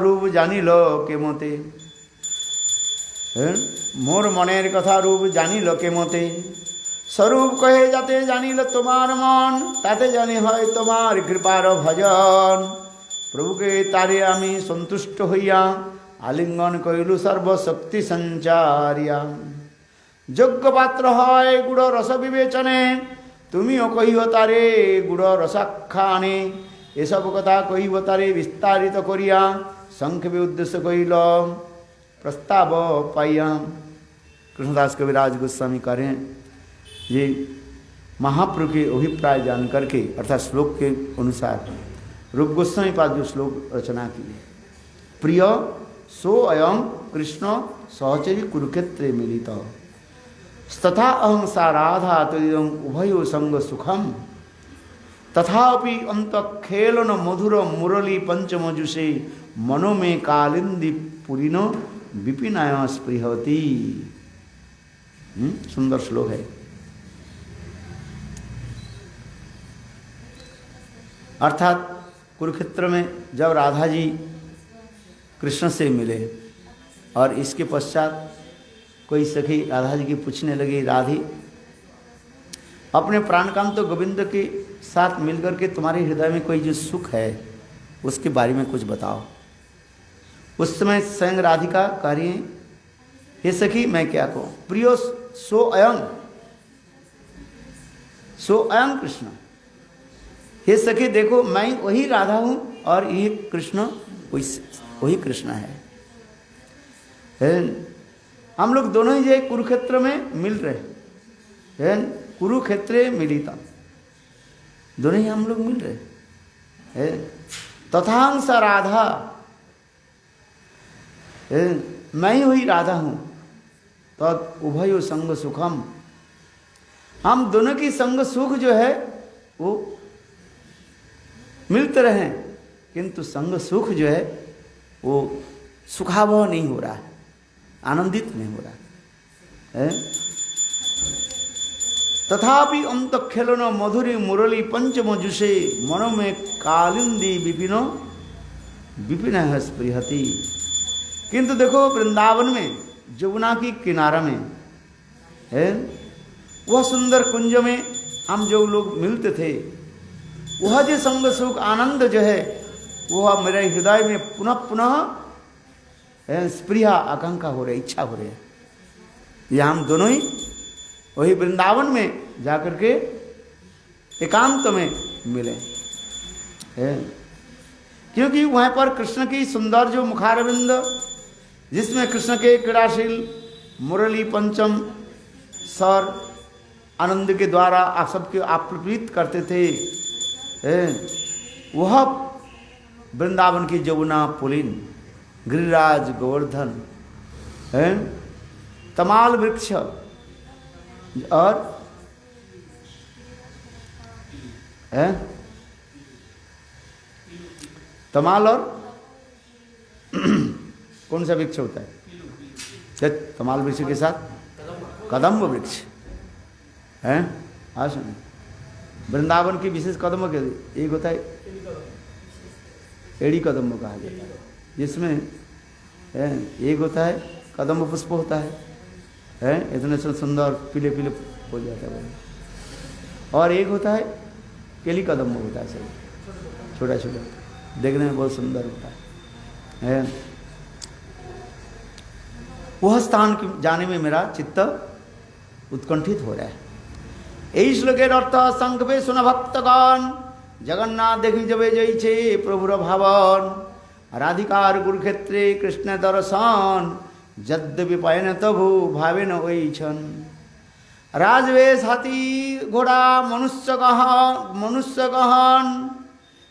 রূপ জানিল কে মতে। মোর মনের কথা রূপ জানিল কে মতে। স্বরূপ কহে যাতে জানিল তোমার মন, তাতে জানি হয় তোমার কৃপার ভজন। প্রভুকে তারে আমি সন্তুষ্ট হইয়া, আলিঙ্গন কইলু সর্বশক্তি সঞ্চারিয়া। যোগ্য পাত্র হয় গুড় রস বিবেচনে, তুমিও কহিব তারে গুড় রসাখ্যানে। এসব কথা কহিব তারে বিস্তারিত করিয়া, সংক্ষেপে উদ্দেশ্য কইল प्रस्ताव पाइया। कृष्णदास कविराज गोस्वामी करें ये महाप्रभु के अभिप्राय जान करके, अर्थात श्लोक के अनुसार रूप गोस्वामी पाद जो श्लोक रचना की है। प्रिय सो अयं कृष्ण सहचरी कुरुक्षेत्रे मिलित, तथा अहं सा राधा तदिदं उभयो संग सुखम। तथापि अंत खेलन मधुर मुरली पंचमजुषे, मनो में कालिंदी पुरीनो विपिनाय स्पृहती। सुंदर श्लोक है। अर्थात कुरुक्षेत्र में जब राधा जी कृष्ण से मिले और इसके पश्चात कोई सखी राधा जी की पूछने लगी, राधे अपने प्राणकांत तो गोविंद के साथ मिलकर के तुम्हारे हृदय में कोई जो सुख है उसके बारे में कुछ बताओ। उस समय स्वयं राधिका कह रही हैं, हे सखी मैं क्या कहूँ, प्रियो सो अयं कृष्ण। हे सखी देखो मैं वही राधा हूँ और ये कृष्ण वही कृष्ण है। हम लोग दोनों ही जो कुरुक्षेत्र में मिल रहे हैं, कुरुक्षेत्रे मिलिता, दोनों ही हम लोग मिल रहे हैं। तथांस राधा, मैं ही हुई राधा हूँ। तो उभयो संग सुखम, हम दोनों की संग सुख जो है वो मिलते रहे, किंतु संग सुख जो है वो सुखावह नहीं हो रहा है, आनंदित नहीं हो रहा है। तथापि अंत खेलन मधुरी मुरली पंचमजुषे, मनो में कालिंदी विपिनो विपिन है स्पृहति। किंतु देखो वृंदावन में यमुना की किनारा में है वह सुंदर कुंज में हम जो लोग मिलते थे, वह जो संग सुख आनंद जो है वह मेरे हृदय में पुनः पुनः स्प्रिया आकांक्षा हो रही, इच्छा हो रही है। ये हम दोनों ही वही वृंदावन में जाकर के एकांत में मिले है, क्योंकि वहाँ पर कृष्ण की सुंदर जो मुखारविंद, जिसमें कृष्ण के क्रीड़ाशील मुरली पंचम स्वर आनंद के द्वारा आप सबके आप्लुत करते थे, वह वृंदावन की यमुना पुलिन, गिरिराज गोवर्धन, तमाल वृक्ष और तमाल और कौन सा वृक्ष होता है? तमाल वृक्ष के साथ कदम्ब वृक्ष है। हाँ सुनिए, वृंदावन की विशेष कदम्ब के एक होता है एड़ी कदम्ब कहा जाता है, जिसमें एक होता है कदम्ब पुष्प होता है इतने सुंदर पीले पीले हो जाता है, और एक होता है केली कदम्ब होता है, सब छोटा छोटा, देखने में बहुत सुंदर होता है। वह स्थान जाने में मेरा चित्त उत्कंठित हो रहा है। यही श्लोकेर अर्थ संकल्पे सुन भक्तगण, जगन्नाथ देखी जबे जैसे प्रभुर भावन, राधिकार कुरुक्षेत्रे कृष्ण दर्शन, यद्यपि पयन तभु भावे न ओइछन। राजवेश हाथी घोड़ा मनुष्य गहन,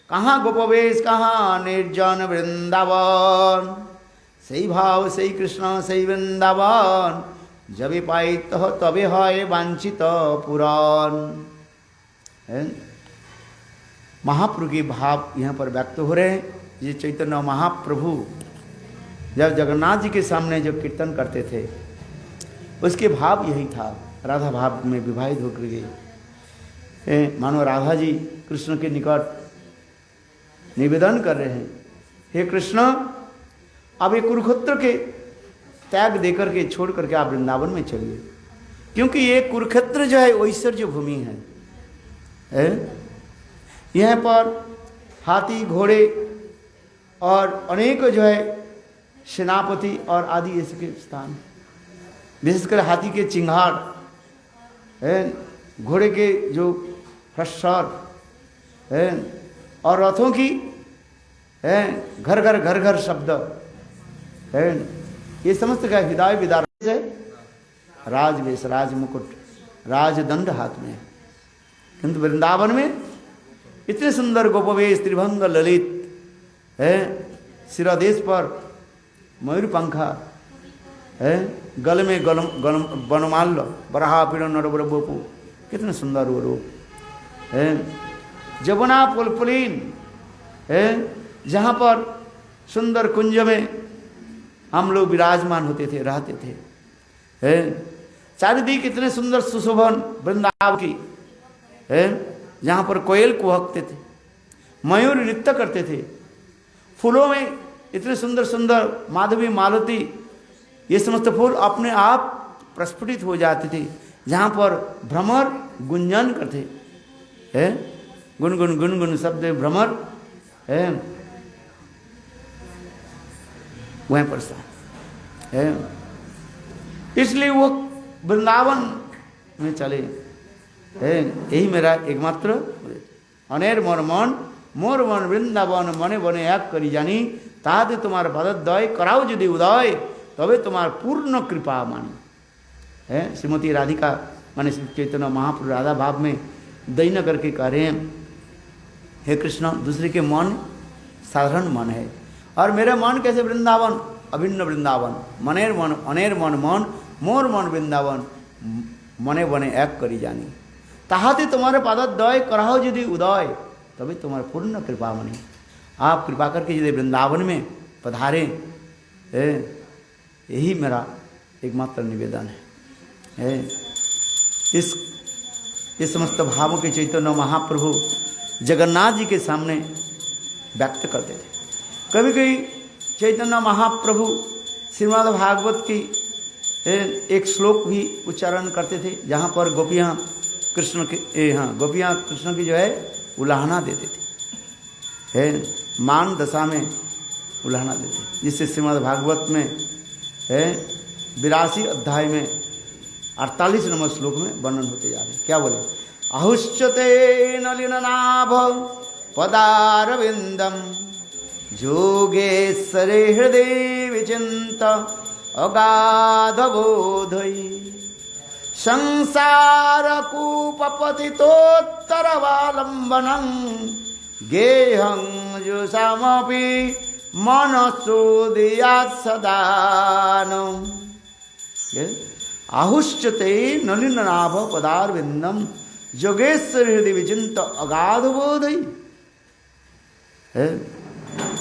कहाँ गोपवेश कहाँ निर्जन वृंदावन, सही भाव सही कृष्ण सही वृंदावन, जबे पाई तबे है वांछित पुराण। महाप्रभु के भाव यहाँ पर व्यक्त हो रहे हैं। ये चैतन्य महाप्रभु जब जगन्नाथ जी के सामने जो कीर्तन करते थे, उसके भाव यही था, राधा भाव में विवाहित होकर गए। मानो राधा जी कृष्ण के निकट निवेदन कर रहे हैं, हे कृष्ण अब ये कुरुक्षेत्र के त्याग देकर के छोड़ करके आप वृंदावन में चलिए, क्योंकि ये कुरुक्षेत्र जो है ऐश्वर्य भूमि है। यहाँ पर हाथी घोड़े और अनेक जो है सेनापति और आदि इसके स्थान, विशेषकर हाथी के चिंगार, घोड़े के जो हर्षर और रथों की घर घर शब्द, ये समस्त का हृदय विदार है। राजवेश राज मुकुट राजदंड हाथ में है, किंतु वृंदावन में इतने सुंदर गोपवेश त्रिभंग ललित है, सिरादेश पर मयूर पंखा है, गल में वनमाल्य बरहा पीड़ नरबर बोपू, कितने सुंदर वो रूप है। जमुना पुलपुलीन है, जहाँ पर सुंदर कुंज में हम लोग विराजमान होते थे, रहते थे। चारिदिक कितने सुंदर सुशोभन वृंदावन की है, जहाँ पर कोयल कुहकते थे, मयूर नृत्य करते थे, फूलों में इतने सुंदर सुंदर माधवी मालती, ये समस्त फूल अपने आप प्रस्फुटित हो जाते थे, जहाँ पर भ्रमर गुंजन करते हैं, गुनगुन गुनगुन शब्द भ्रमर है, वहीं पर है। इसलिए वो वृंदावन में चले है। यही मेरा एकमात्र अनेर मोर मन मोर मन वृंदावन मने बने एक करी जानी, ताते तुम्हार पदद्वय कराओ यदि उदय, तबे तुम्हार पूर्ण कृपा मानी है। श्रीमती राधिका माने श्री चैतन्य महाप्रभु राधा भाव में दैन करके कह रहे हैं, हे कृष्ण दूसरे के मन साधारण मन है, और मेरा मन कैसे वृंदावन, अभिन्न वृंदावन, मनेर मन अनेर मन मन मोर मन वृंदावन मने बने एक करी जानी, ताहाते तुम्हारे पादद्वय कराओ यदि उदय, तभी तुम्हारे पूर्ण कृपा मनी। आप कृपा करके यदि वृंदावन में पधारे, यही मेरा एकमात्र निवेदन है। इस समस्त भावों के चैतन्य महाप्रभु जगन्नाथ जी के सामने व्यक्त करते थे। कभी कभी चैतन्य महाप्रभु श्रीमद् भागवत की एक श्लोक भी उच्चारण करते थे, जहाँ पर गोपियाँ कृष्ण के गोपियाँ कृष्ण की जो है उलाहना देते थे, मान दशा में उलाहना देते, जिससे श्रीमद् भागवत में 82 अध्याय में 48 नंबर श्लोक में वर्णन होते जा रहे हैं। क्या बोले? आहुश्चते नलिननाभ पदारविंदम जोगेश्वरे हृदय विचिंत अगाधबोधयी संसारकूपपतितोत्तरवालम्बनं गेहं जुषामपि मनसोदयात् सदानं। आहुश्चते नलिननाभ पदारविंदम जोगेश्वर हृदय विचिंत अगाधबोधयी।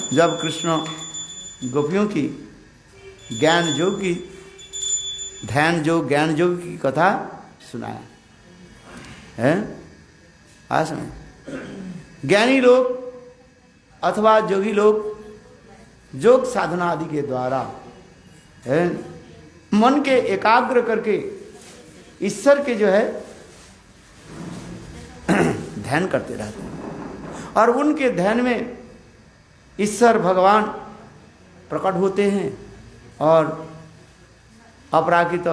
जब कृष्ण गोपियों की ज्ञान योग की ध्यान योग ज्ञान योग की कथा सुनाया है, आज में ज्ञानी लोग अथवा योगी लोग योग साधना आदि के द्वारा मन के एकाग्र करके ईश्वर के जो है ध्यान करते रहते हैं, और उनके ध्यान में ईश्वर भगवान प्रकट होते हैं और अपराकित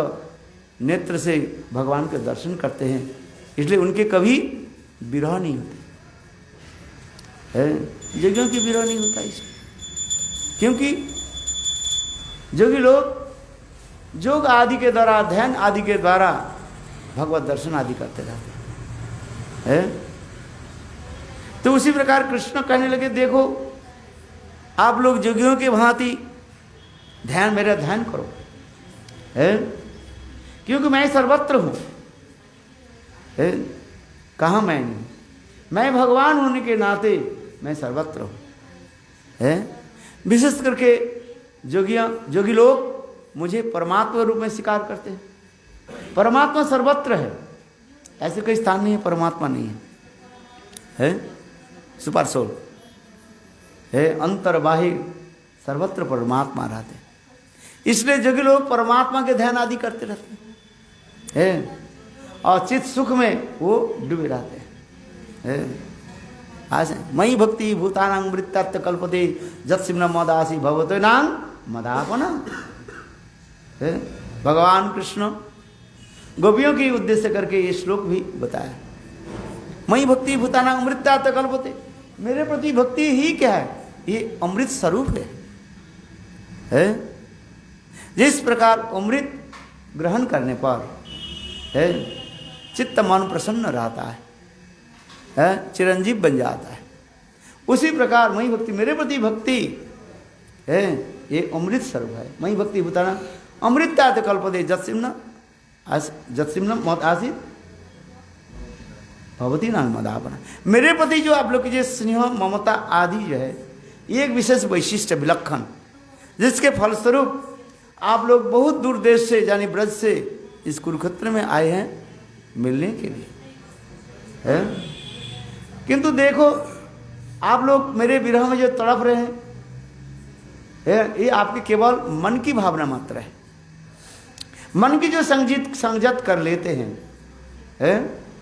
नेत्र से भगवान के दर्शन करते हैं। इसलिए उनके कभी विरह नहीं होते है, योगियों की विरह नहीं होता इसमें, क्योंकि योगी लोग योग आदि के द्वारा ध्यान आदि के द्वारा भगवत दर्शन आदि करते रहते हैं। तो उसी प्रकार कृष्ण कहने लगे, देखो आप लोग योगियों के भांति ध्यान मेरा ध्यान करो है, क्योंकि मैं सर्वत्र हूँ। कहाँ मैं नहीं, मैं भगवान होने के नाते मैं सर्वत्र हूँ है। विशेष करके योगी लोग मुझे परमात्मा रूप में स्वीकार करते हैं। परमात्मा सर्वत्र है, ऐसे कोई स्थान नहीं है परमात्मा नहीं है सुपर सोल है, अंतर बाहिर सर्वत्र परमात्मा रहते हैं। इसलिए योगी लोग परमात्मा के ध्यान आदि करते रहते हैं और चित्त सुख में वो डूबे रहते हैं। आज मई भक्ति भूतानां वृत्तात् कल्पते जत्सिम्न मदासी भवतो नाम मदापना। भगवान कृष्ण गोपियों की उद्देश्य करके ये श्लोक भी बताया, मई भक्ति भूतानां वृत्तात् कल्पते, मेरे प्रति भक्ति ही क्या है, ये अमृत स्वरूप है। जिस प्रकार अमृत ग्रहण करने पर चित्त मन प्रसन्न रहता है, चिरंजीव बन जाता है, उसी प्रकार मई भक्ति मेरे प्रति भक्ति है, ये अमृत स्वरूप है। मई भक्ति भूतानां अमृतात् कल्पते जत्सिम्न मद आसीत् भवती नाम मदापना। मेरे प्रति जो आप लोग की जो स्नेह ममता आदि जो है, ये एक विशेष वैशिष्ट विलक्षण, जिसके फलस्वरूप आप लोग बहुत दूर देश से यानी ब्रज से इस कुरुक्षेत्र में आए हैं मिलने के लिए है। किंतु देखो आप लोग मेरे विरह में जो तड़प रहे हैं, ये आपके केवल मन की भावना मात्र है। मन की जो संजत कर लेते हैं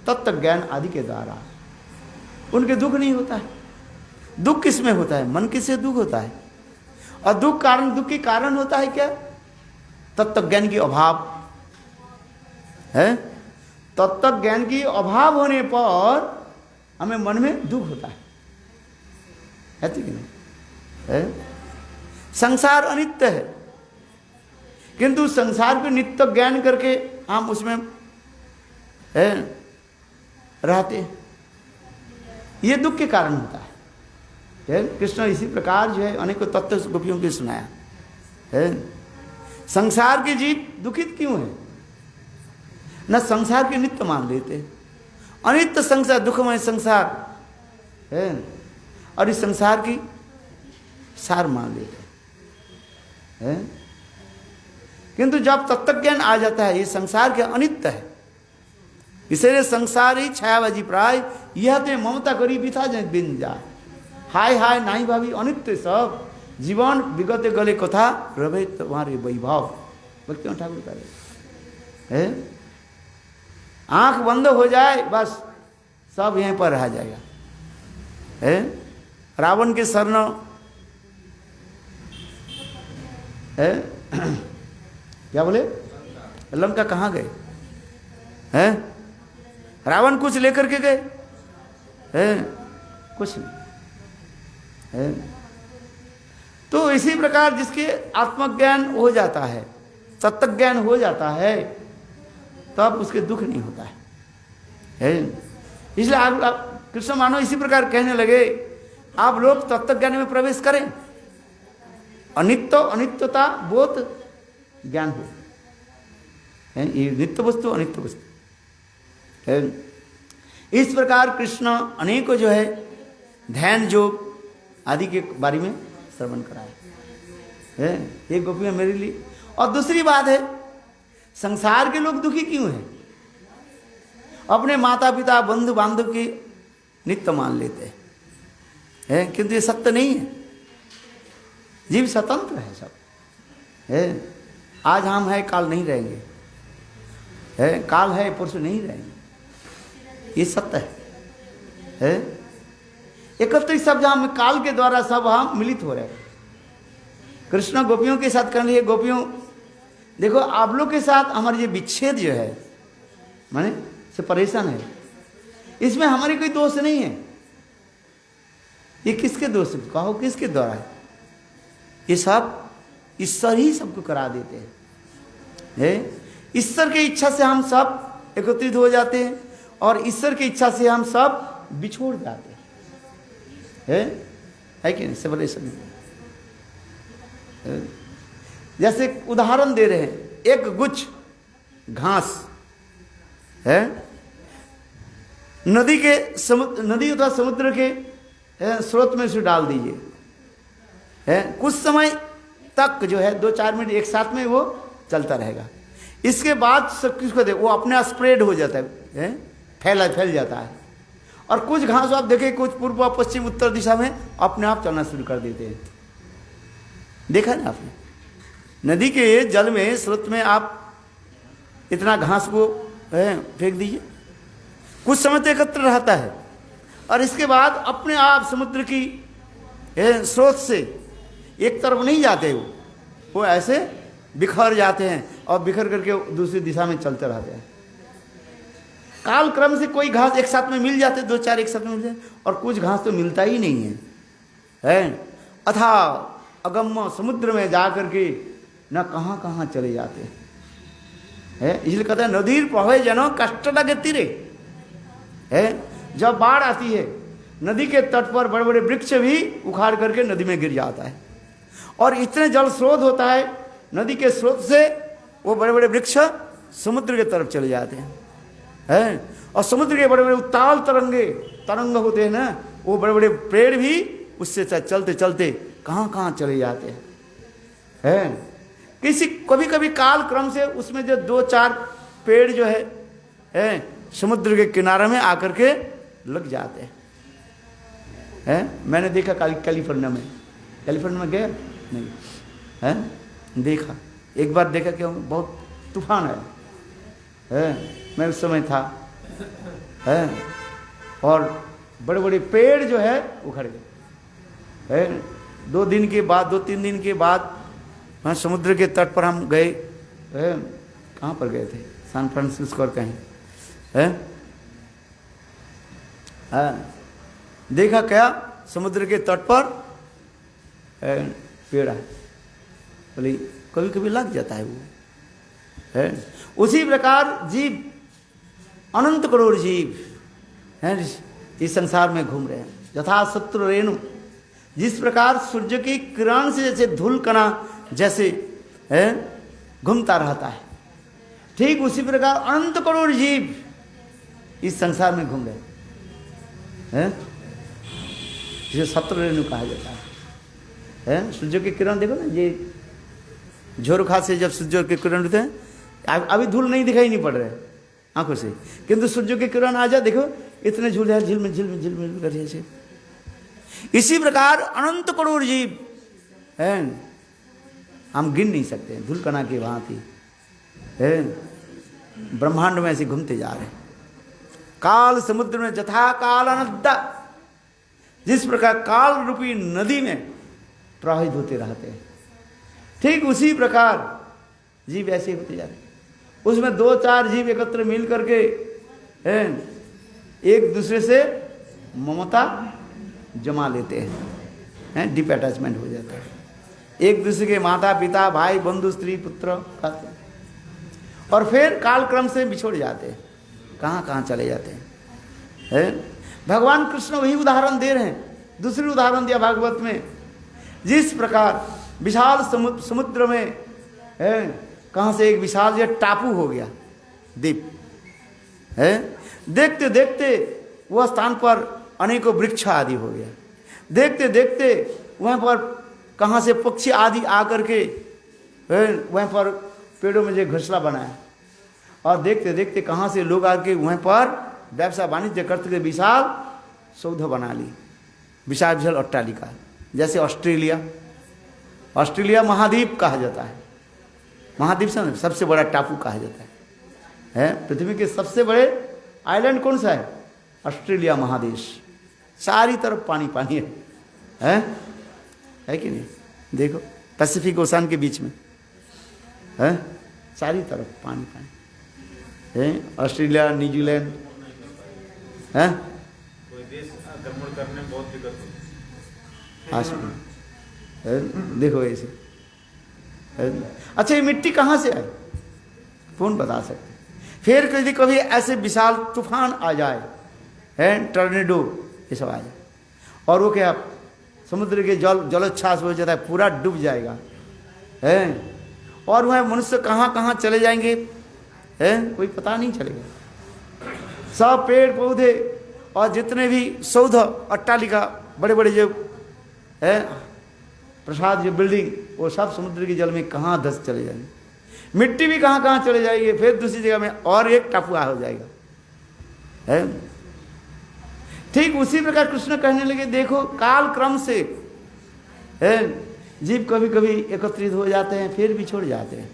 तत्व ज्ञान आदि के द्वारा, उनके दुख नहीं होता है। दुख किस में होता है? मन किससे दुख होता है? और दुख के कारण होता है क्या? तत्व ज्ञान की अभाव है। तत्व ज्ञान की अभाव होने पर हमें मन में दुख होता है कि नहीं है? संसार अनित्य है, किंतु संसार को नित्य ज्ञान करके हम उसमें रहते हैं, ये दुख के कारण होता है। कृष्ण इसी प्रकार जो है अनेकों तत्व गोपियों को सुनाया है। संसार के जीव दुखित क्यों है? न संसार के नित्य मान लेते, अनित्य संसार दुखमय संसार है, और इस संसार की सार मान लेते हैं। किंतु जब तत्व ज्ञान आ जाता है, ये संसार के अनित्य है, इसलिए संसार ही छायाबाजी प्राय यह ते ममता करी बिथा बिन जाए। हाय हाय नहीं भाभी अनित्य सब, जीवन विगत गले कथा रवे तुम्हारे वैभव, भक्ति ठाकुर का है। आंख बंद हो जाए बस सब यहीं पर रह जाएगा। है रावण के शरण है क्या बोले, लंका कहाँ गए हैं? रावण कुछ लेकर के गए हैं? कुछ नहीं है। तो इसी प्रकार जिसके आत्मज्ञान हो जाता है, तत्व ज्ञान हो जाता है, तब उसके दुख नहीं होता है। इसलिए आप कृष्ण मानो इसी प्रकार कहने लगे, आप लोग तत्व ज्ञान में प्रवेश करें, अनित्य अनित्यता बोध ज्ञान हो। ये नित्य वस्तु अनित्य वस्तु है। इस प्रकार कृष्ण अनेकों जो है ध्यान योग आदि के बारे में श्रवण कराए है। ये गोपियां मेरे लिए। और दूसरी बात है, संसार के लोग दुखी क्यों हैं? अपने माता पिता बंधु बांधव की नित्य मान लेते हैं, किंतु ये सत्य नहीं है। जीव स्वतंत्र है सब है। आज हम है काल नहीं रहेंगे है, काल है परसों नहीं रहेंगे, ये सत्य है। एकत्रित सब जहां काल के द्वारा सब हम मिलित हो रहे हैं। कृष्ण गोपियों के साथ कर लिए, गोपियों देखो आप लोग के साथ हमारे ये विच्छेद जो है माने से परेशान है, इसमें हमारी कोई दोष नहीं है। ये किसके दोष कहो, किसके द्वारा है? ये सब ईश्वर ही सबको करा देते हैं। ईश्वर की इच्छा से हम सब एकत्रित हो जाते हैं और ईश्वर की इच्छा से हम सब बिछोड़ जाते हैं। है कि नहीं? सेपरेशन। जैसे उदाहरण दे रहे हैं, एक गुच्छ घास है, नदी के समुद्र, नदी अथवा समुद्र के स्रोत में से डाल दीजिए है, कुछ समय तक जो है 2-4 मिनट एक साथ में वो चलता रहेगा। इसके बाद सब किसको दे, वो अपने आप स्प्रेड हो जाता है, फैल जाता है। और कुछ घास आप देखें, कुछ पूर्व पश्चिम उत्तर दिशा में अपने आप चलना शुरू कर देते हैं। देखा ना आपने? नदी के जल में स्रोत में आप इतना घास को फेंक दीजिए, कुछ समय तो एकत्र रहता है और इसके बाद अपने आप समुद्र की स्रोत से एक तरफ नहीं जाते, वो ऐसे बिखर जाते हैं और बिखर करके दूसरी दिशा में चलते रहते हैं। काल क्रम से कोई घास एक साथ में मिल जाते, 2-4 एक साथ में मिल जाते, और कुछ घास तो मिलता ही नहीं है। अथा अगम्य समुद्र में जा करके न कहाँ कहाँ चले जाते हैं। इसलिए कहते हैं नदीर प्रभे जनो कष्ट लगे तीरे है। जब बाढ़ आती है, नदी के तट पर बड़े बड़े वृक्ष भी उखाड़ करके नदी में गिर जाता है और इतने जल स्रोत होता है, नदी के स्रोत से वो बड़े बड़े वृक्ष समुद्र के तरफ चले जाते हैं। और समुद्र के बड़े बड़े उत्ताल तरंग होते हैं ना, वो बड़े बड़े पेड़ भी उससे चलते चलते कहाँ कहाँ चले जाते हैं। किसी कभी कभी काल क्रम से उसमें जो 2-4 पेड़ जो है समुद्र के किनारे में आकर के लग जाते हैं। मैंने देखा कैलिफोर्निया में गया नहीं है, देखा एक बार देखा कि बहुत तूफान है। मैं उस समय था और बड़े बड़े पेड़ जो है उखड़ गए। 2-3 दिन के बाद वहाँ समुद्र के तट पर हम गए। कहाँ पर गए थे? सैन फ्रांसिस्को कहीं देखा क्या समुद्र के तट पर पेड़ है, बोले कभी कभी लग जाता है वो उसी प्रकार जीव, अनंत करोड़ जीव हैं इस संसार में घूम रहे हैं। यथा शत्रु रेणु, जिस प्रकार सूर्य की किरण से जैसे धूल कणा जैसे घूमता रहता है, ठीक उसी प्रकार अनंत करोड़ जीव इस संसार में घूम रहे हैं। जिसे शत्रु रेणु कहा जाता है। सूर्य की किरण देखो ना, ये झोरखा से जब सूर्य के किरण उठते हैं, अभी धूल नहीं दिखाई नहीं पड़ रहे आंखों से, किंतु सूर्य की किरण आ जाए देखो इतने झूले हैं, झिलमिल कर जैसे। इसी प्रकार अनंत करोड़ जीव है, हम गिन नहीं सकते, धूलकणा की भांति है, ब्रह्मांड में ऐसे घूमते जा रहे हैं। काल समुद्र में जथा काल अनद्दा, जिस प्रकार काल रूपी नदी में प्रवाहित होते रहते हैं, ठीक उसी प्रकार जीव ऐसे होते जा रहे हैं। उसमें 2-4 जीव एकत्र मिल करके एक दूसरे से ममता जमा लेते हैं, डीप अटैचमेंट हो जाता है, एक दूसरे के माता पिता भाई बंधु स्त्री पुत्र, और फिर कालक्रम से बिछोड़ जाते हैं, कहाँ कहाँ चले जाते हैं। भगवान कृष्ण वही उदाहरण दे रहे हैं। दूसरी उदाहरण दिया भागवत में, जिस प्रकार विशाल समुद्र में कहाँ से एक विशाल जो टापू हो गया, द्वीप है, देखते देखते वह स्थान पर अनेकों वृक्ष आदि हो गया, देखते देखते वहाँ पर कहाँ से पक्षी आदि आकर के वहाँ पर पेड़ों में जो घोंसला बनाया, और देखते देखते कहाँ से लोग आके वहाँ पर व्यवसाय वाणिज्य करते हुए विशाल सौध बना ली, विशाल विशाल अट्टालिका। जैसे ऑस्ट्रेलिया महाद्वीप कहा जाता है, महाद्वीप से सबसे बड़ा टापू कहा जाता है। पृथ्वी के सबसे बड़े आइलैंड कौन सा है? ऑस्ट्रेलिया महादेश, सारी तरफ पानी पानी है कि नहीं? देखो पैसिफिक ओशन के बीच में है, सारी तरफ पानी पानी है। ऑस्ट्रेलिया, न्यूजीलैंड है, कोई देश आक्रमण करने में बहुत दिक्कत होती है। देखो ऐसे अच्छा, ये मिट्टी कहाँ से आई? कौन बता सकते? फिर कभी कभी ऐसे विशाल तूफान आ जाए, टर्नेडो ये सब आ जाए, और वो क्या समुद्र के जलोच्छ्वास हो जाता है, पूरा डूब जाएगा है, और वह मनुष्य कहाँ कहाँ चले जाएंगे कोई पता नहीं चलेगा। सब पेड़ पौधे और जितने भी सौध अट्टालिका बड़े बड़े जो है प्रसाद जो बिल्डिंग, वो सब समुद्र के जल में कहाँ धस चले जाएंगे, मिट्टी भी कहाँ कहाँ चले जाएगी, फिर दूसरी जगह में और एक टापू हो जाएगा है। ठीक उसी प्रकार कृष्ण कहने लगे, देखो काल क्रम से जीव कभी कभी एकत्रित हो जाते हैं, फिर भी छोड़ जाते हैं।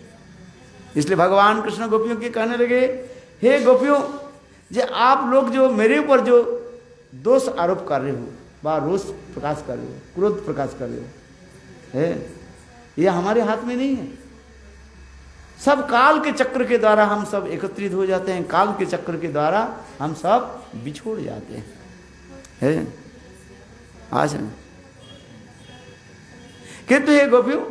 इसलिए भगवान कृष्ण गोपियों के कहने लगे, हे गोपियों, जे आप लोग जो मेरे ऊपर जो दोष आरोप कर रहे हो, व रोष प्रकाश कर रहे हो, क्रोध प्रकाश कर रहे हो, ये हमारे हाथ में नहीं है। सब काल के चक्र के द्वारा हम सब एकत्रित हो जाते हैं, काल के चक्र के द्वारा हम सब बिछोड़ जाते हैं। आज किंतु हे गोपियों,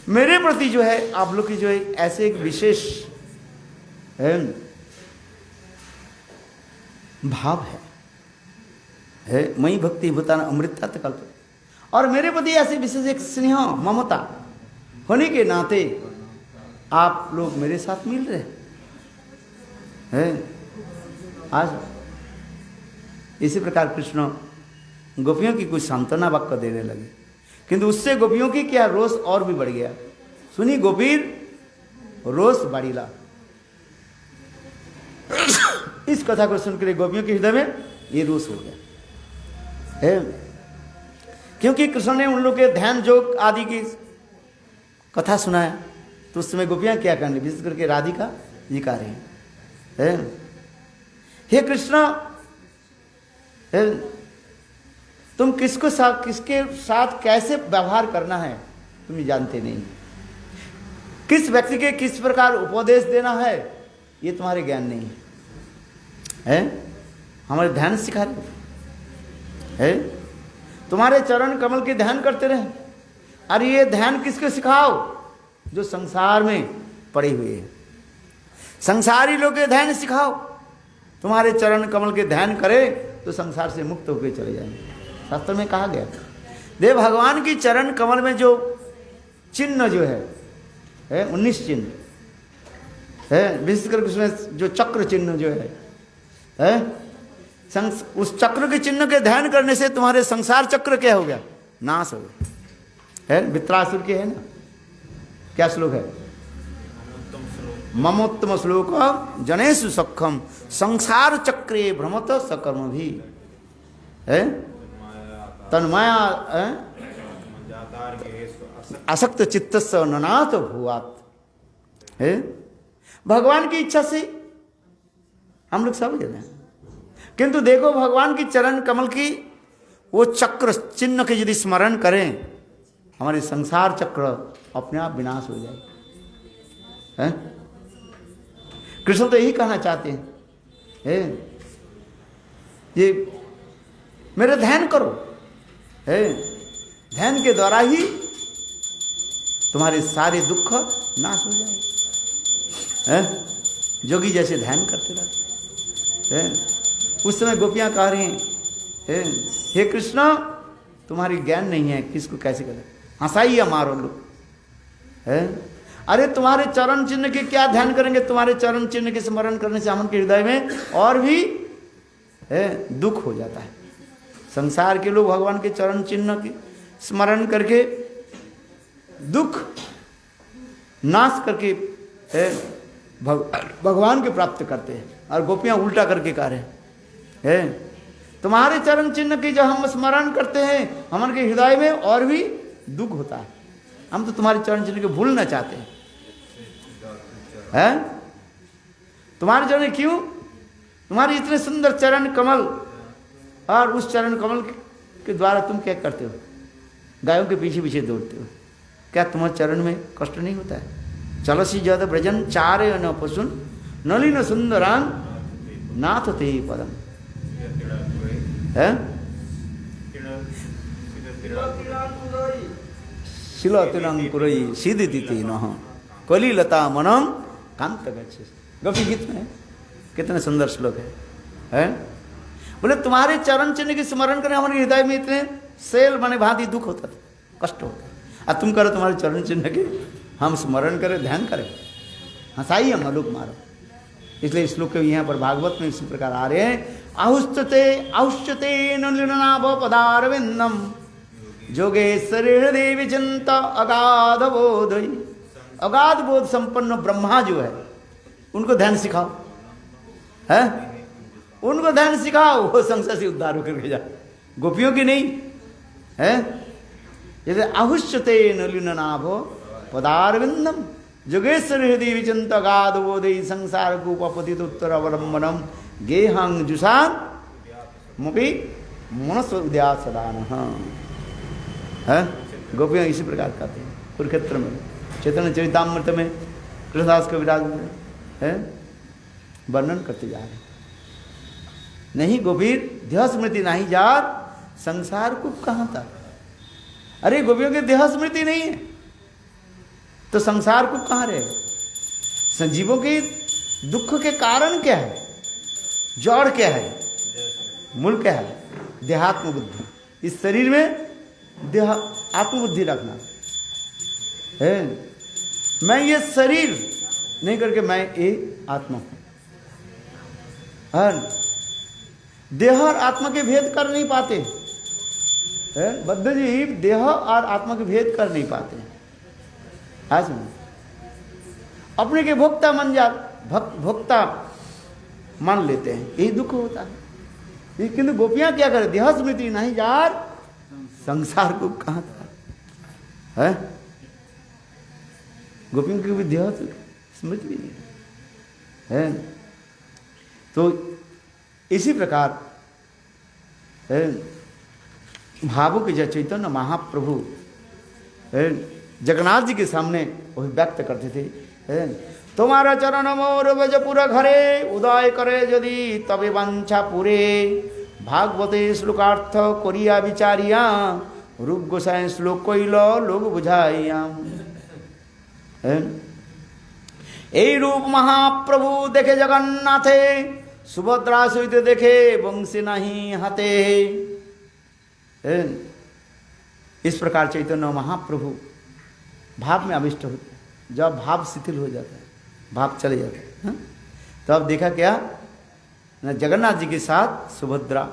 मेरे प्रति जो है आप लोग की जो है ऐसे एक विशेष भाव है मई भक्ति भूतान अमृता कल्प, और मेरे प्रति ऐसे विशेष एक स्नेह ममता होने के नाते आप लोग मेरे साथ मिल रहे हैं। आज इसी प्रकार कृष्ण गोपियों की कुछ सांत्वना वाक्य देने लगे, किंतु उससे गोपियों की क्या रोष और भी बढ़ गया। सुनी गोपीर रोष बाड़ीला, इस कथा को सुनकर गोपियों के हृदय में ये रोष हो गया है, क्योंकि कृष्ण ने उन लोग के ध्यान योग आदि की कथा सुनाया। तो उस समय गोपियां क्या करने, विशेष करके राधिका जी का रही है, हे कृष्ण, तुम किसके साथ कैसे व्यवहार करना है तुम जानते नहीं, किस व्यक्ति के किस प्रकार उपदेश देना है ये तुम्हारे ज्ञान नहीं है। हमारे ध्यान सिखा रहे है, तुम्हारे चरण कमल के ध्यान करते रहे। अरे ये ध्यान किसको सिखाओ? जो संसार में पड़े हुए हैं, संसारी लोग के ध्यान सिखाओ। तुम्हारे चरण कमल के ध्यान करे तो संसार से मुक्त होकर चले जाएंगे। शास्त्र में कहा गया, देव भगवान की चरण कमल में जो चिन्ह जो है 19 चिन्ह है, विशेषकर उसमें जो चक्र चिन्ह जो है उस चक्र के चिन्ह के ध्यान करने से तुम्हारे संसार चक्र क्या हो गया? नाश हो गया। है वित्रासुर के है ना, क्या श्लोक है? ममोत्तम श्लोक जनेषु सखम संसार चक्रे भ्रमत सकर्म भी है तन्माया असक्त चित्तस्य ननाथ भुआत है। भगवान की इच्छा से हम लोग सब जाते हैं, किंतु देखो भगवान की चरण कमल की वो चक्र चिन्ह के यदि स्मरण करें, हमारे संसार चक्र अपने आप विनाश हो जाए। हैं? कृष्ण तो यही कहना चाहते हैं, ये मेरे ध्यान करो, है ध्यान के द्वारा ही तुम्हारे सारे दुख नाश हो जाए। हैं? जोगी जैसे ध्यान करते रहते हैं। उस समय गोपियां कह रही हैं, हे कृष्ण तुम्हारी ज्ञान नहीं है, किसको कैसे करें, हंसाइए मारो लोग है। अरे तुम्हारे चरण चिन्ह के क्या ध्यान करेंगे, तुम्हारे चरण चिन्ह के स्मरण करने से हम के हृदय में और भी दुख हो जाता है। संसार के लोग भगवान के चरण चिन्ह के स्मरण करके दुख नाश करके भगवान के प्राप्त करते हैं, और गोपियां उल्टा करके कह रहे हैं, तुम्हारे चरण चिन्ह की जब हम स्मरण करते हैं हमारे हृदय में और भी दुख होता है। हम तो तुम्हारे चरण चिन्ह को भूलना चाहते हैं, तुम्हारे चरण क्यों, तुम्हारे इतने सुंदर चरण कमल, और उस चरण कमल के द्वारा तुम क्या करते हो, गायों के पीछे पीछे दौड़ते हो। क्या तुम्हारे चरण में कष्ट नहीं होता है? चलसी जद ब्रजन चारे न पशुन नलिन सुंदरान नाथ ते पदम है। शिलतिरंकुरई सीदिति न कली लता मनम कांत गच्छ। गोपी गीत में कितने सुंदर श्लोक है? बोले तुम्हारे चरण चिन्ह के स्मरण करें हमारे हृदय में इतने सेल बने भांति दुख होता था, कष्ट होता, और तुम करो तुम्हारे चरण चिन्ह के हम स्मरण करें, ध्यान करें, हंसाई हम लोग मारो। इसलिए श्लोक के यहाँ पर भागवत में इसी प्रकार आ रहे हैं, आहुष्यते आहुष्यते नलिनाभ पदारविंदम जोगेश्वर हृदय विचिंत अगाध बोध। अगाध बोध संपन्न ब्रह्मा जो है उनको ध्यान सिखाओ, है उनको ध्यान सिखाओ, वो संसार से उद्धार होकर के जाए, गोपियों की नहीं है। जैसे आहुष्यते नलिनाभ पदारविंदम जोगेश्वर हृदय विचिंत अगाध बोध संसार को उपपतित उत्तर अवलंबनम गेहंग जुषान मुपी मनस्व उद्यासदान है। गोपियाँ इसी प्रकार कहते हैं। कुरुक्षेत्र में चैतन्य चरितामृत में कृष्णदास कविराज है वर्णन करते जा रहे, नहीं गोपीर देह स्मृति नहीं जार संसार को कहाँ था। अरे गोपियों की देह स्मृति नहीं है तो संसार को कहाँ रहे। संजीवों के दुख के कारण क्या है, जड़ क्या है, मूल क्या है, देहात्म बुद्धि। इस शरीर में देह आत्मबुद्धि रखना है। मैं ये शरीर नहीं करके मैं ये आत्मा हूं। देह और आत्मा के भेद कर नहीं पाते, बद्ध जीव देह और आत्मा के भेद कर नहीं पाते। आज अपने के भोक्ता मन जा भोक्ता मान लेते हैं, यही दुख होता है। किंतु गोपियां क्या करें, देह स्मृति नहीं जार संसार को कहाँ था है। गोपियों की भी देह स्मृति भी नहीं है। तो इसी प्रकार भावुक जय चैतन्य महाप्रभु जगन्नाथ जी के सामने वही व्यक्त करते थे, तुम्हारा चरण मोर बजपुर घरे उदय करे यदि तबे वांछा पूरे भागवते श्लोकार्थ कोरिया विचारिया रूप गोसाई श्लोक कइल लोग बुझाइया। এই रूप महाप्रभु देखे जगन्नाथे सुभद्रा सहित देखे वंशी नहीं हाथे। इस प्रकार चैतन्य महाप्रभु भाव में अभिष्ट होते हैं। जब भाव शिथिल हो जाता है, भाव चले जाते हैं, तो अब देखा क्या, जगन्नाथ जी के साथ सुभद्रा,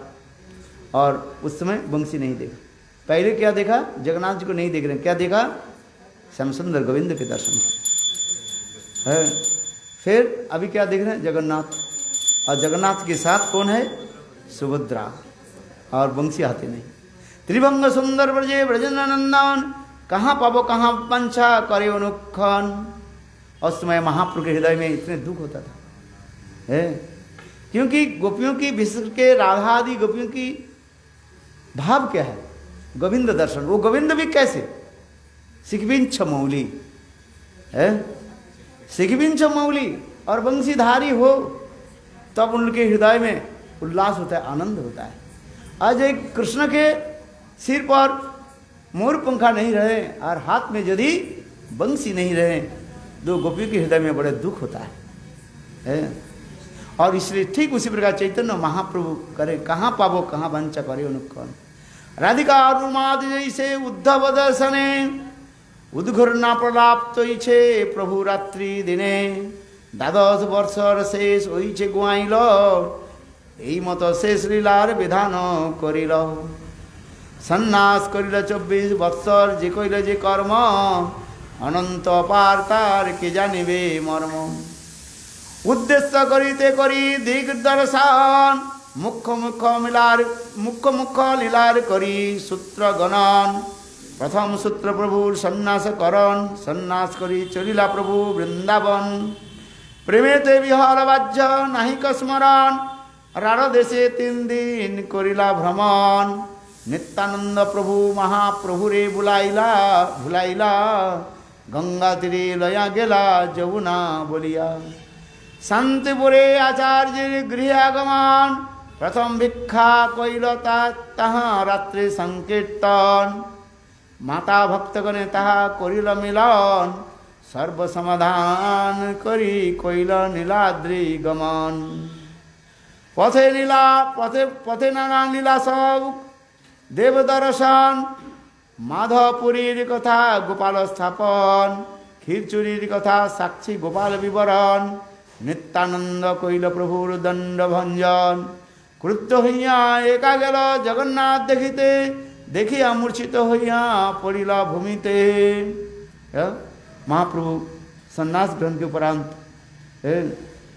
और उस समय वंशी नहीं देखा। पहले क्या देखा, जगन्नाथ जी को नहीं देख रहे, क्या देखा, श्याम सुंदर गोविंद के दर्शन है। फिर अभी क्या देख रहे हैं, जगन्नाथ, और जगन्नाथ के साथ कौन है, सुभद्रा, और वंशी आते नहीं। त्रिभंग सुंदर ब्रजे ब्रजनंदन कहाँ पाबो कहाँ पंछा करे अनुखन। उस समय महाप्रभु के हृदय में इतने दुख होता था, है क्योंकि गोपियों की, विशेष के राधा आदि गोपियों की भाव क्या है, गोविंद दर्शन। वो गोविंद भी कैसे, सिखबिंछ मौली है, सिखबिंछ मौली और वंशीधारी हो, तब उनके हृदय में उल्लास होता है, आनंद होता है। आज एक कृष्ण के सिर पर मोर पंखा नहीं रहे और हाथ में यदि बंसी नहीं रहे, दो गोपियों के हृदय में बड़े दुख होता है। और इसलिए ठीक उसी प्रकार चैतन्य महाप्रभु करे कहाँ पाबो कहाँ वंचा करे अनुकरण। राधिका उन्माद जैसे उद्धव दर्शने उद्घुर्णा प्रलाप तैछे प्रभु रात्रि दिने। द्वादश वर्षर शेष হইছে গোয়াইল এই মতো শেষ লীলার বিধান করিল। সন্ন্যাস করিল 24 বৎসর যে কইল যে কর্ম অনন্ত পার তার কে জানিবে মর্ম। উদ্দেশ্য করিতে করি দিগদর্শন মুখ্য মুখ্য লীলার করি সূত্র গণন। প্রথম সূত্র প্রভুর সন্ন্যাস করণ সন্ন্যাস করি চলিলা প্রভু বৃন্দাবন। প্রেমেতে বিহর বাহ্য নাহিক স্মরণ রার দেশে 3 দিন করিলা ভ্রমণ। নিত্যানন্দ প্রভু মহাপ্রভুরে ভুলাইলা গঙ্গা তীরে লয়া গেলা যমুনা বলিয়া। শান্তিপুরে আচার্যের গৃহে আগমন প্রথম ভিক্ষা কইল তাহা রাত্রে সংকীর্তন। মাতা ভক্তগণে তাহা করিল মিলন সর্বসমাধান করি কইল নীলাদ্রি গমন। পথে নানা লীলা সব দেব দর্শন। মাধবপুরীর কথা গোপাল স্থাপন ক্ষীরচুরির কথা সাক্ষী গোপাল বিবরণ। নিত্যানন্দ কইল প্রভুর দণ্ড ভঞ্জন। ক্রুদ্ধ হইয়া একা গেল জগন্নাথ দেখিতে দেখিয়া মূর্ছিত হইয়া পড়িলা ভূমিতে। महाप्रभु सन्यास ग्रहण के उपरांत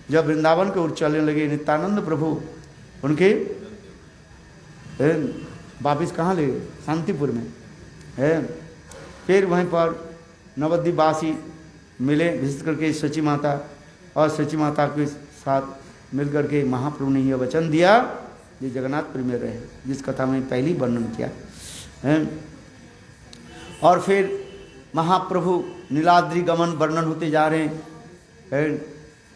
जब वृंदावन के ओर चलने लगे, नित्यानंद प्रभु उनके वापिस कहाँ ले, शांतिपुर में है। फिर वहीं पर नवद्वीपवासी मिले, विशेष करके सची माता, और सची माता के साथ मिलकर के महाप्रभु ने यह वचन दिया जो जगन्नाथपुरी में रहे, जिस कथा में पहली वर्णन किया है। और फिर महाप्रभु नीलाद्रि गमन वर्णन होते जा रहे हैं।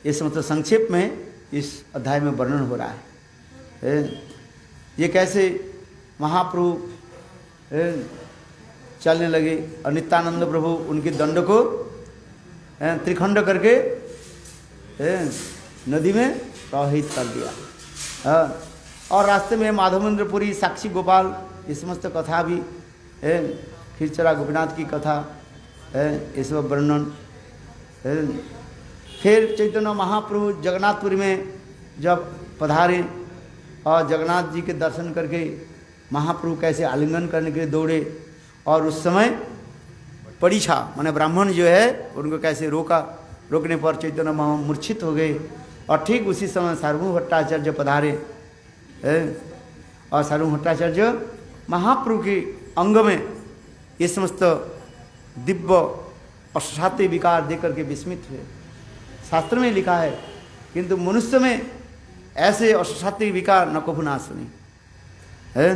इस मतलब संक्षेप में इस अध्याय में वर्णन हो रहा है। ये कैसे महाप्रभु चलने लगे और नित्यानंद प्रभु उनके दंड को त्रिखंड करके नदी में प्रवाहित कर दिया। और रास्ते में माधवेंद्रपुरी, साक्षी गोपाल, ये समस्त कथा भी खीरचरा गोपीनाथ की कथा ये सब वर्णन। फिर चैतन्य महाप्रभु जगन्नाथपुरी में जब पधारे और जगन्नाथ जी के दर्शन करके महाप्रभु कैसे आलिंगन करने के लिए दौड़े, और उस समय परीक्षा माने ब्राह्मण जो है उनको कैसे रोका, रोकने पर चैतन्य महा मूर्छित हो गए। और ठीक उसी समय सार्वभौम भट्टाचार्य पधारे और सार्वभौम भट्टाचार्य महाप्रभु के अंग में ये समस्त दिव्य अष्टात्य विकार देकर के विस्मित हुए। शास्त्र में लिखा है किंतु मनुष्य में ऐसे अष्टात्य विकार न कभू ना सुनी है।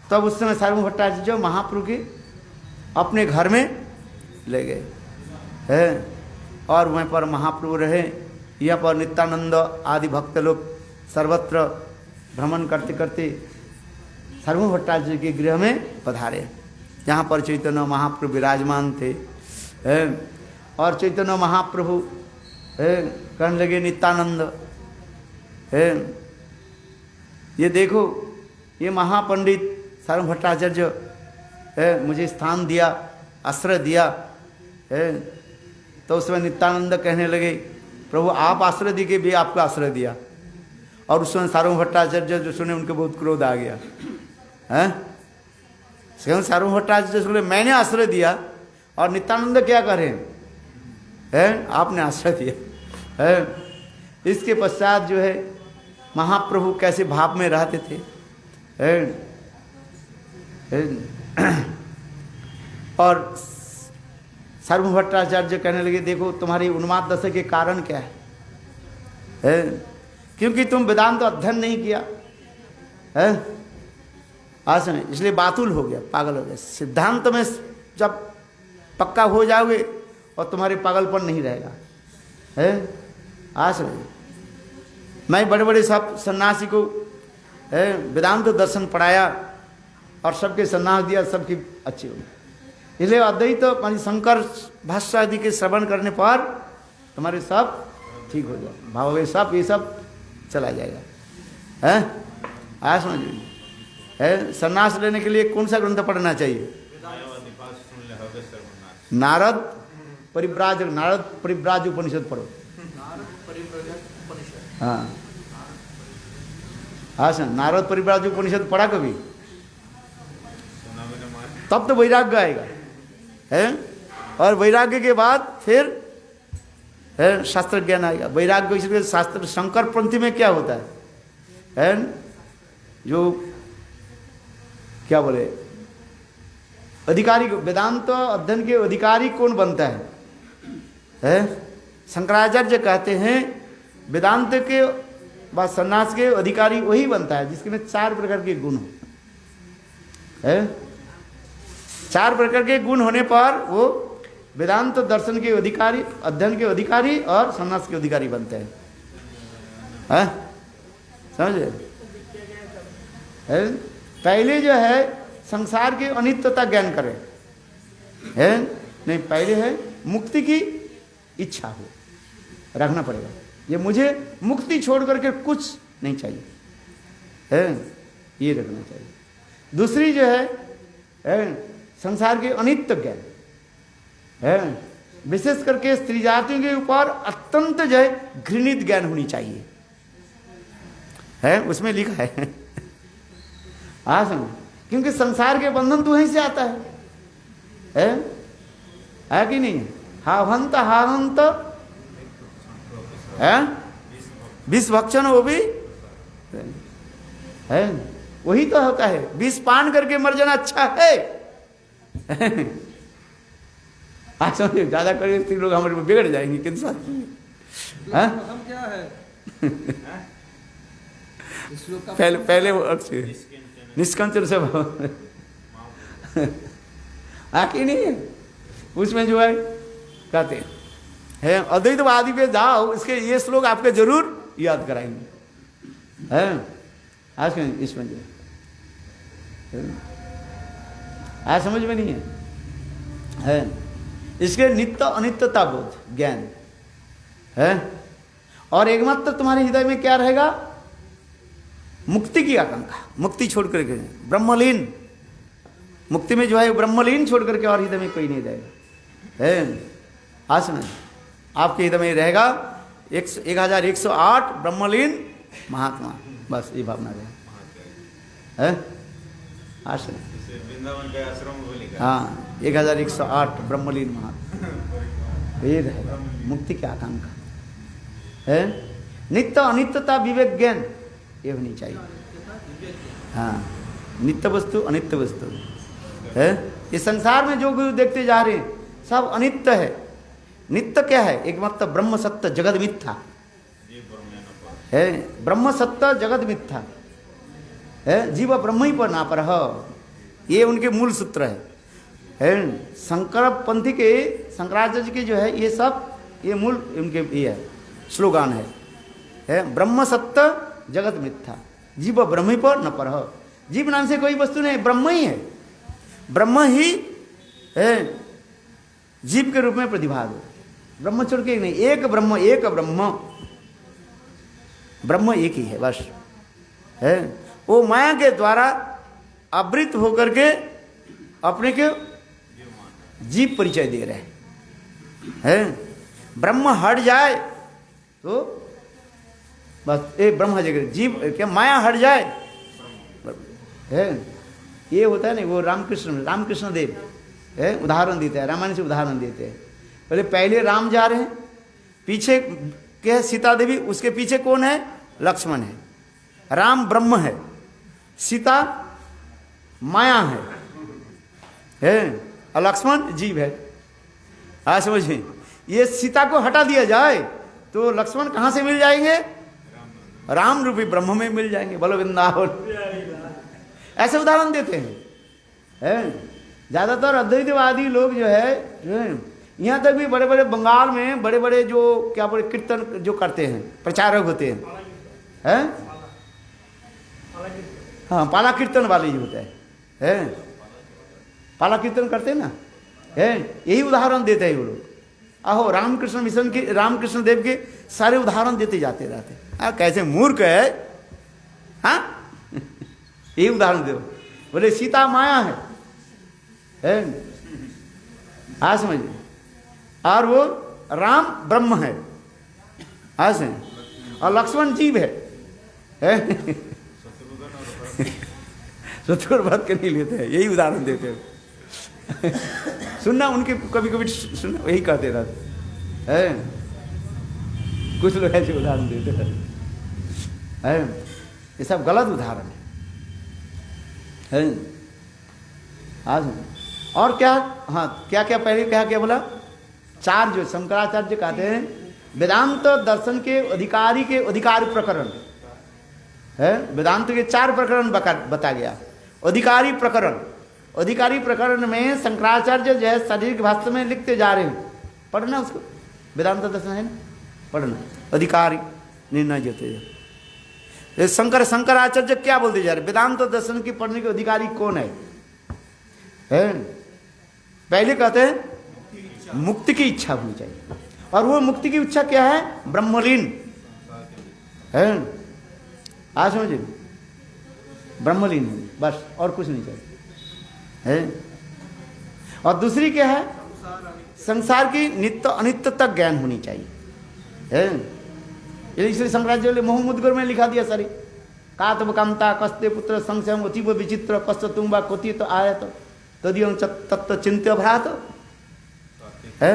तब उस समय सार्वभौम भट्टाचार्य महाप्रभु के अपने घर में ले गए है, और वहीं पर महाप्रभु रहे। यहाँ पर नित्यानंद आदि भक्त लोग सर्वत्र भ्रमण करते करते सार्वभौम भट्टाचार्य के गृह में पधारे, जहाँ पर चैतन्य महाप्रभु विराजमान थे। और चैतन्य महाप्रभु कहने लगे नित्यानंद ये देखो, ये महापंडित सार्वभौम भट्टाचार्य मुझे स्थान दिया, आश्रय दिया। तो उसमें नित्यानंद कहने लगे प्रभु आप आश्रय दी के भी आपको आश्रय दिया। और उस समय सार्वभौम भट्टाचार्य जो सुने उनको बहुत क्रोध आ गया है। सार्वभौम भट्टाचार्य बोले मैंने आश्रय दिया और नित्यानंद क्या करें है, आपने आश्रय दिया है। इसके पश्चात जो है महाप्रभु कैसे भाव में रहते थे और सर्व भट्टाचार्य कहने लगे देखो तुम्हारी उन्माद दशा के कारण क्या है? क्योंकि तुम वेदांत तो अध्ययन नहीं किया है। आज सुने, इसलिए बातुल हो गया, पागल हो गया। सिद्धांत में जब पक्का हो जाओगे और तुम्हारे पागलपन नहीं रहेगा है। आज सुने, मैं बड़े बड़े सब सन्यासी को वेदांत दर्शन पढ़ाया और सबके सन्यास दिया, सबकी अच्छी हो गई। इसलिए अद्वैत तो मान शंकर भाष्य आदि के श्रवण करने पर तुम्हारे सब ठीक हो जाए, भाव ये सब चला जाएगा है। आज समझिए है, सन्यास लेने के लिए कौन सा ग्रंथ पढ़ना चाहिए? नारद परिव्राज उपनिषद पढ़ो। हाँ हाँ सर, नारद परिव्राज उपनिषद पढ़ा कभी? तब तो वैराग्य आएगा है। और वैराग्य के बाद फिर है शास्त्र ज्ञान आएगा। वैराग्य इसलिए शास्त्र शंकर पंथी में क्या होता है जो क्या बोले अधिकारी, वेदांत अध्ययन के अधिकारी कौन बनता है? शंकराचार्य कहते हैं वेदांत के बाद सन्यास के अधिकारी वही बनता है जिसके में 4 प्रकार के गुण है। 4 प्रकार के गुण होने पर वो वेदांत दर्शन के अधिकारी, अध्ययन के अधिकारी और सन्यास के अधिकारी बनते हैं। समझे? पहले जो है संसार की अनित्यता ज्ञान करें है, नहीं पहले है मुक्ति की इच्छा हो, रखना पड़ेगा। ये मुझे मुक्ति छोड़ करके कुछ नहीं चाहिए है, ये रखना चाहिए। दूसरी जो है संसार के अनित्य ज्ञान है, विशेष करके स्त्री जातियों के ऊपर अत्यंत जो है घृणित ज्ञान होनी चाहिए है, उसमें लिखा है। हाँ समझ, क्योंकि संसार के बंधन तो वहीं से आता है कि नहीं? हाहंत हाहंत है, विष भक्षण वो भी है, वही तो होता है। विष पान करके मर जाना अच्छा है। आज समझिए, ज्यादा करके स्त्री लोग हमारे में बिगड़ जाएंगे किन साथ क्या है। पहले वो निष्कंचन से आकी नहीं है, उसमें जो है कहते हैं अद्वैतवादी पे जाओ, इसके ये श्लोक आपके जरूर याद कराएंगे है। आज इसमें जो है आज समझ में नहीं है, इसके नित्य अनित्यता बोध ज्ञान है। और एकमात्र तुम्हारे हृदय में क्या रहेगा? मुक्ति की आकांक्षा, मुक्ति छोड़ करके ब्रह्मलीन, मुक्ति में जो है ब्रह्मलीन छोड़ करके और हृदय में कोई नहीं रहेगा है। आज सुना, आपके हृदय में रहेगा 1108 ब्रह्मलीन महात्मा, बस ये भावना रहेगा है। आज सुना, हाँ 1108 ब्रह्मलीन महात्मा, ये रहेगा मुक्ति की आकांक्षा है। नित्य अनित्यता विवेक ज्ञान ये होनी चाहिए। हाँ, नित्य वस्तु अनित्य वस्तु है। ये संसार में जो कुछ देखते जा रहे हैं सब अनित्य है। नित्य क्या है? एक मतलब ब्रह्म सत्य जगत मिथ्या है। ब्रह्म सत्य जगत मिथ्या है, जीव ब्रह्म ही पर ना पर है, ये उनके मूल सूत्र है। शंकर पंथी के, शंकराचार्य के जो है ये सब ये मूल उनके ये है स्लोगान है। ब्रह्म सत्य जगत मिथ्या, जीव ब्रह्म ही पर न पर है। जीव नाम से कोई वस्तु नहीं, ब्रह्म ही है। ब्रह्म ही है जीव के रूप में प्रतिभाग हो। ब्रह्म छोड़ के नहीं, एक ब्रह्म, एक ब्रह्म, ब्रह्म एक ही है बस है। वो माया के द्वारा आवृत होकर के अपने के जीव परिचय दे रहे हैं। ब्रह्म हट जाए तो बस एक ब्रह्म जगह, जीव क्या माया हट जाए है। ये होता है ना, वो रामकृष्ण देव है उदाहरण देते हैं, रामायण से उदाहरण देते हैं। पहले राम जा रहे हैं, पीछे क्या है? सीता देवी, उसके पीछे कौन है? लक्ष्मण है। राम ब्रह्म है, सीता माया है। और लक्ष्मण जीव है। हाँ समझिए, ये सीता को हटा दिया जाए तो लक्ष्मण कहाँ से मिल जाएंगे? राम रूपी ब्रह्म में मिल जाएंगे। बोलो वृंदावन। ऐसे उदाहरण देते हैं। ज्यादातर अद्वैतवादी लोग जो है यहाँ तक भी बड़े बड़े बंगाल में बड़े बड़े जो क्या बोले कीर्तन जो करते हैं, प्रचारक होते हैं, हाँ पाला कीर्तन वाले जो होते हैं, पाला कीर्तन करते हैं ना, यही उदाहरण देते हैं वो लोग। आहो रामकृष्ण मिशन के, रामकृष्ण देव के सारे उदाहरण देते जाते रहते हैं। कैसे मूर्ख है, हाँ यही उदाहरण दो। बोले सीता माया है, हाँ समझिए, और वो राम ब्रह्म है, हाँ से, और लक्ष्मण जीव है। शत्रुघ्न भरत के नहीं लेते हैं, यही उदाहरण देते हैं। सुनना उनके कभी कभी सुनना, यही कहते रहते हैं। कुछ लोग ऐसे उदाहरण देते हैं, ये सब गलत उदाहरण है। आज और क्या, हाँ क्या क्या पहले क्या बोला? चार जो शंकराचार्य कहते हैं वेदांत दर्शन के अधिकारी प्रकरण है। वेदांत के 4 प्रकरण बता गया। अधिकारी प्रकरण में शंकराचार्य जो है शारीरिक भाष्य में लिखते जा रहे हैं, पढ़ना उसको, वेदांत दर्शन है ना, पढ़ना। अधिकारी निर्णय देते शंकराचार्य क्या बोलते जा रहे? वेदांत दर्शन की पढ़ने के अधिकारी कौन है? पहले कहते हैं मुक्ति की इच्छा होनी चाहिए, और वो मुक्ति की इच्छा क्या है? ब्रह्मलीन है। आज समझिए, ब्रह्मलीन है बस, और कुछ नहीं चाहिए है। और दूसरी क्या है? संसार की नित्य अनित्य तक ज्ञान होनी चाहिए है। इसलिए शंकराचार्य ने मोह मुद्गर में लिखा दिया सारी कातव कामता कस्ते पुत्र संशयम अतीव विचित्र कस्त तुम व कोति तो आयत तदीय तत्व चिंत्य भ्रात है।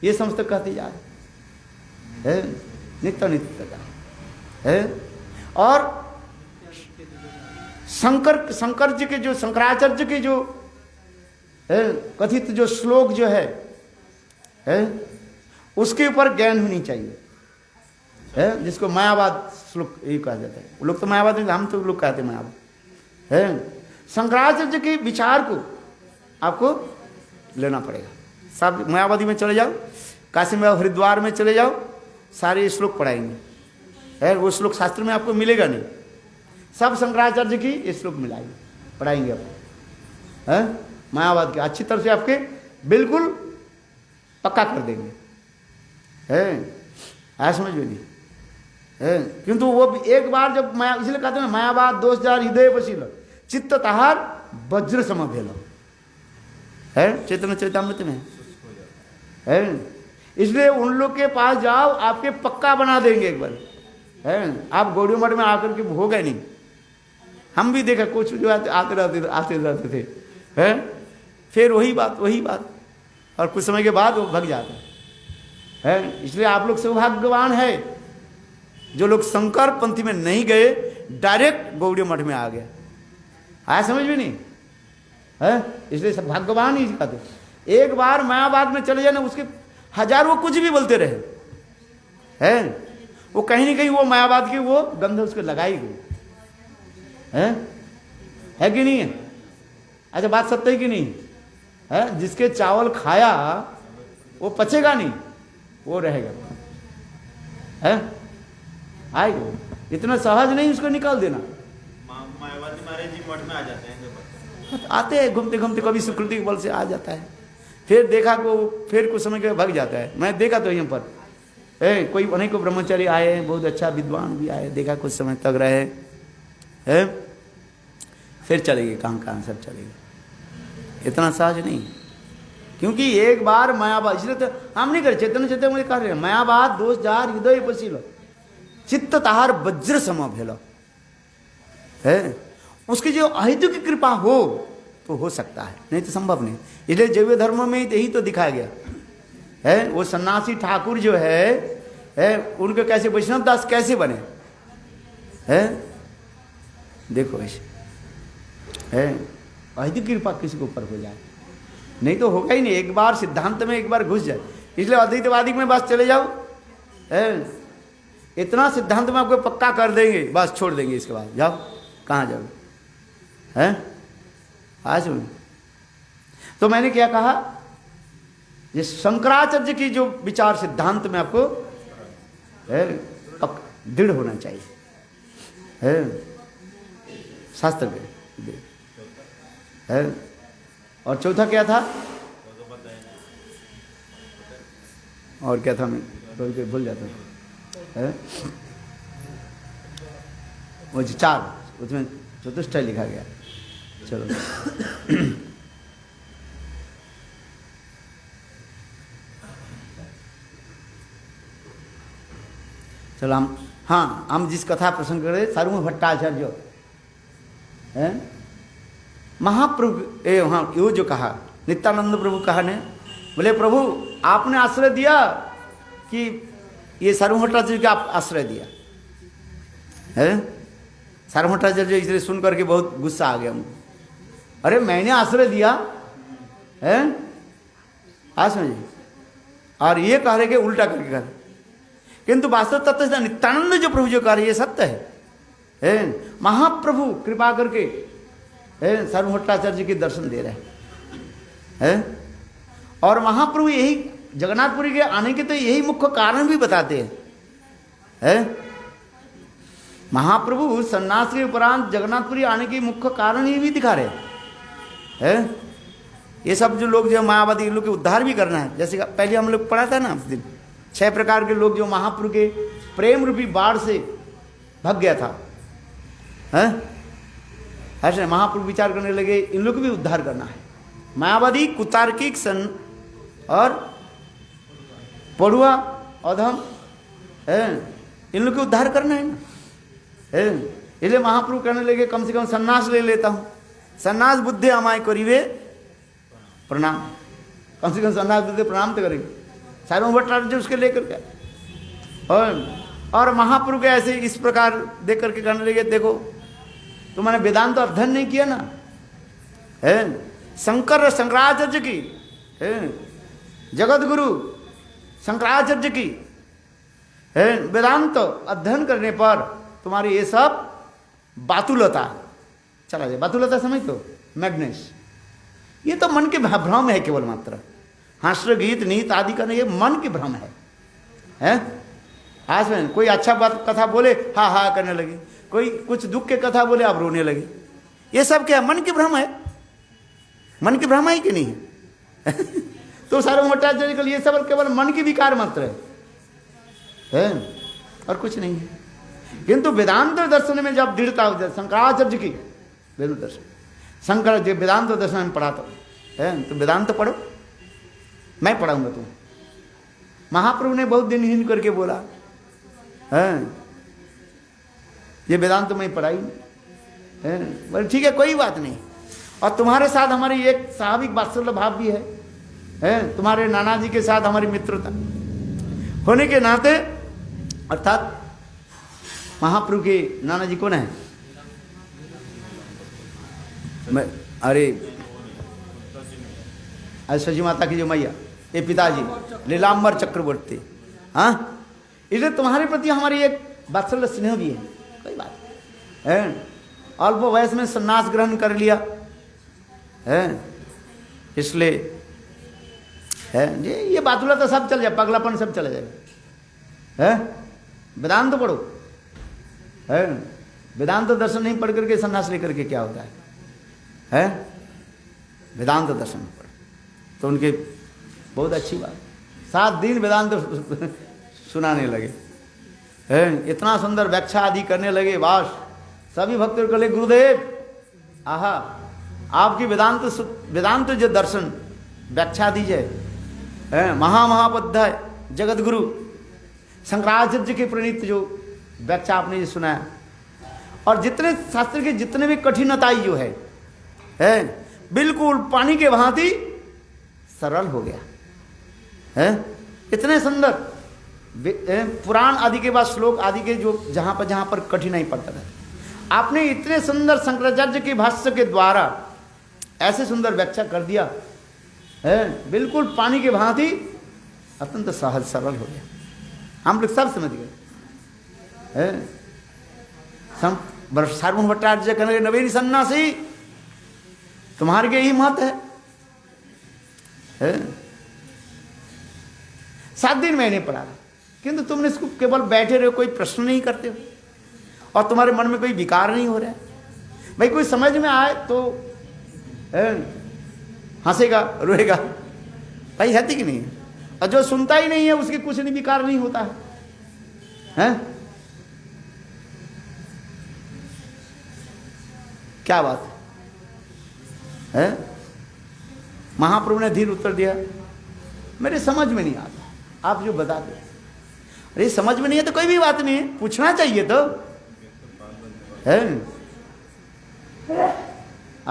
ये समस्त कहते जा रहे है, नित्य नित्य का है। और शंकर जी के जो, शंकराचार्य के जो कथित जो श्लोक जो है उसके ऊपर ज्ञान होनी चाहिए है, जिसको मायावाद श्लोक यही कहा जाता है। वो लोग तो मायावाद नहीं, हम तो लोग कहते हैं मायावाद है। शंकराचार्य के विचार को आपको लेना पड़ेगा। सब मायावादी में चले जाओ, काशी में हरिद्वार में चले जाओ, सारे श्लोक पढ़ाएंगे है। वो श्लोक शास्त्र में आपको मिलेगा नहीं, सब शंकराचार्य की ये श्लोक मिलाएंगे, पढ़ाएंगे आपको है। मायावाद के अच्छी तरह से आपके बिल्कुल पक्का कर देंगे है। ऐसा समझ में नहीं है, किंतु वो एक बार जब माया, इसलिए कहते हैं मायावाद दोष जार हृदय बसील चित्त तहार वज्र सम भेल है, चैतन्य चरितामृत में है। इसलिए उन लोग के पास जाओ, आपके पक्का बना देंगे एक बार है। आप गौड़ी मठ में आकर के हो गए नहीं, हम भी देखा कुछ जो आते रहते थे है। फिर वही बात और कुछ समय के बाद वो भग जाते है। इसलिए आप लोग सौभाग्यवान है जो लोग शंकर पंथी में नहीं गए, डायरेक्ट गौड़ी मठ में आ गए। आया समझ में नहीं है, इसलिए सब भाग्यवान ही कहते। एक बार मायावाद में चले जाए ना, उसके हजारों कुछ भी बोलते रहे हैं, वो कहीं ना कहीं वो मायावाद की वो गंध उसको लगाई गई है कि नहीं है? अच्छा बात सत्य है कि नहीं है? जिसके चावल खाया वो पचेगा नहीं, वो रहेगा है, आएगा। इतना सहज नहीं उसको निकाल देना। मायावादी महाराज जी मठ में आ जाते हैं, आते हैं घूमते घूमते, कभी सुकृति के बल से आ जाता है, फिर देखा को फिर कुछ समय के भग जाता है। मैं देखा तो यहाँ पर कोई अनेकों ब्रह्मचारी आए, बहुत अच्छा विद्वान भी आए, देखा कुछ समय तक रहे है, फिर चलेगी कहाँ सब चलेगी। इतना सहज नहीं, क्योंकि एक बार मायावाद, इसलिए तो हम नहीं करे, चैतन्य चैतन्य मुझे कह रहे हैं मायावाद दोष जार हृदय बसील चित्त तहार वज्र सम भेल है। उसकी जो अहितु की कृपा हो तो हो सकता है, नहीं तो संभव नहीं। इसलिए जैव धर्म में यही तो दिखाया गया है। वो सन्यासी ठाकुर जो है उनके कैसे वैष्णव दास कैसे बने है, देखो ऐसे है। अहितु की कृपा किसी के ऊपर हो जाए नहीं तो होगा ही नहीं। एक बार सिद्धांत में एक बार घुस जाए, इसलिए अद्वैतवादी में बस चले जाओ, इतना सिद्धांत में आपको पक्का कर देंगे, बस छोड़ देंगे, इसके बाद जाओ कहाँ जाओ, हैं आज में। तो मैंने क्या कहा, ये शंकराचार्य की जो विचार सिद्धांत में आपको दृढ़ होना चाहिए, है शास्त्र में है। और चौथा क्या था, और क्या था, मैं कभी भूल जाता है, वो 4 उसमें चतुष्टय लिखा गया। चलो चलो हम जिस कथा प्रसंग कर रहे, सार्वभौम भट्टाचार्य है महाप्रभु, हाँ यो जो कहा नित्यानंद प्रभु कहा ने, बोले प्रभु आपने आश्रय दिया कि ये सार्वभौम भट्टाचार्य का आप आश्रय दिया है। सार्वभौम भट्टाचार्य इसलिए सुन करके बहुत गुस्सा आ गया मुझे, अरे मैंने आश्रय दिया है, आज समझिए, और ये कह रहे कि उल्टा करके कह रहे, किंतु वास्तव तत्व नित्यानंद जो प्रभु जो कह रहे ये सत्य है। महाप्रभु कृपा करके सार्वभौम भट्टाचार्य के दर्शन दे रहे हैं, और महाप्रभु यही जगन्नाथपुरी के आने के तो यही मुख्य कारण भी बताते हैं। महाप्रभु सन्यास के उपरांत जगन्नाथपुरी आने के मुख्य कारण ये भी दिखा रहे हैं। ये सब जो लोग जो मायावादी लोग के उद्धार भी करना है, जैसे पहले हम लोग पढ़ा था ना उस दिन, 6 प्रकार के लोग जो महाप्रभु के प्रेम रूपी बाढ़ से भाग गया था, ऐसे महाप्रभु विचार करने लगे इन लोग को भी उद्धार करना है। मायावादी, कुतार्किक, सन और पढ़ुआ अधम, इन लोग को उद्धार करना है ना, इसलिए महाप्रभु कहने लगे कम से कम सन्यास ले लेता हूँ, सन्यास बुद्धि हमारे करीबे प्रणाम, कम से कम सन्यास बुद्धि प्रणाम तो करेंगे। सार्वभौम भट्टाचार्य उसके लेकर के, और महाप्रभु के ऐसे इस प्रकार देख करके कहने लगे देखो तुमने वेदांत तो अध्ययन नहीं किया ना, शंकराचार्य की, जगत गुरु शंकराचार्य की वेदांत अध्ययन करने पर तुम्हारी ये सब बातुलता चला जाए। बातुलता समझ तो मैग्नेस, ये तो मन के भ्रम है केवल मात्र, हास्य गीत नीत आदि का नहीं, ये मन के भ्रम है। आज में कोई अच्छा बात कथा बोले हा हा करने लगे, कोई कुछ दुख के कथा बोले आप रोने लगे, ये सब क्या है, मन के भ्रम है, मन के भ्रम है कि नहीं है। तो सार्वभौम भट्टाचार्य के लिए सब केवल मन की विकार मात्र है, और कुछ नहीं है। किंतु वेदांत दर्शन में जब दृढ़ता हो जाए, शंकराचार्य की वेदांत दर्शन, शंकर जो वेदांत दर्शन में पढ़ाता है, तो वेदांत पढ़ो, मैं पढ़ाऊंगा तुम। महाप्रभु ने बहुत दिन हिंद करके बोला ये वेदांत तो मैं पढ़ाई, बोले ठीक है कोई बात नहीं, और तुम्हारे साथ हमारी एक स्वाभाविक वात्सल्य भाव भी है, तुम्हारे नाना जी के साथ हमारी मित्रता होने के नाते, अर्थात महाप्रभु के नाना जी कौन है, अरे सची माता की जो मैया, ये पिताजी लीलांबर चक्रवर्ती, हाँ, इसलिए तुम्हारे प्रति हमारी एक वात्सल्य स्नेह भी है, कोई बात है। अल्प वयस में संन्यास ग्रहण कर लिया है, इसलिए है ये बातुला तो सब चल जाए, पगलापन सब चले जाएगा, है वेदांत पढ़ो, है वेदांत दर्शन नहीं पढ़ करके संन्यास लेकर के क्या होता है, वेदांत दर्शन पढ़ो तो उनके बहुत अच्छी बात, 7 दिन वेदांत सुनाने लगे, इतना सुंदर व्याख्या आदि करने लगे, वास सभी भक्तों को ले गुरुदेव आहा आपकी वेदांत जो दर्शन व्याख्या दीजिए, महामहापध्याय जगत गुरु शंकराचार्य के प्रणीत जो व्याख्या आपने जो सुनाया, और जितने शास्त्र के जितने भी कठिनताई जो है बिल्कुल पानी के भांति सरल हो गया है, इतने सुंदर पुराण आदि के बाद श्लोक आदि के जो जहाँ पर कठिनाई पड़ता था, आपने इतने सुंदर शंकराचार्य के भाष्य के द्वारा ऐसे सुंदर व्याख्या कर दिया है, बिल्कुल पानी के भांति अत्यंत सहज सरल हो गया। हम लोग सब समझ गए है। सार्वभौम भट्टाचार्य कहने लगे, नवीन सन्यासी तुम्हारे के ही मत है? 7 दिन मैंने पढ़ा, किंतु तुमने इसको केवल बैठे रहे, कोई प्रश्न नहीं करते हो और तुम्हारे मन में कोई विकार नहीं हो रहा है। भाई कोई समझ में आए तो हंसेगा रोएगा, भाई है कि नहीं? और जो सुनता ही नहीं है उसके कुछ नहीं विकार नहीं होता है। क्या बात है? महाप्रभु ने धीर उत्तर दिया, मेरे समझ में नहीं आता, आप जो बता दो। अरे समझ में नहीं है तो कोई भी बात नहीं है, पूछना चाहिए तो है।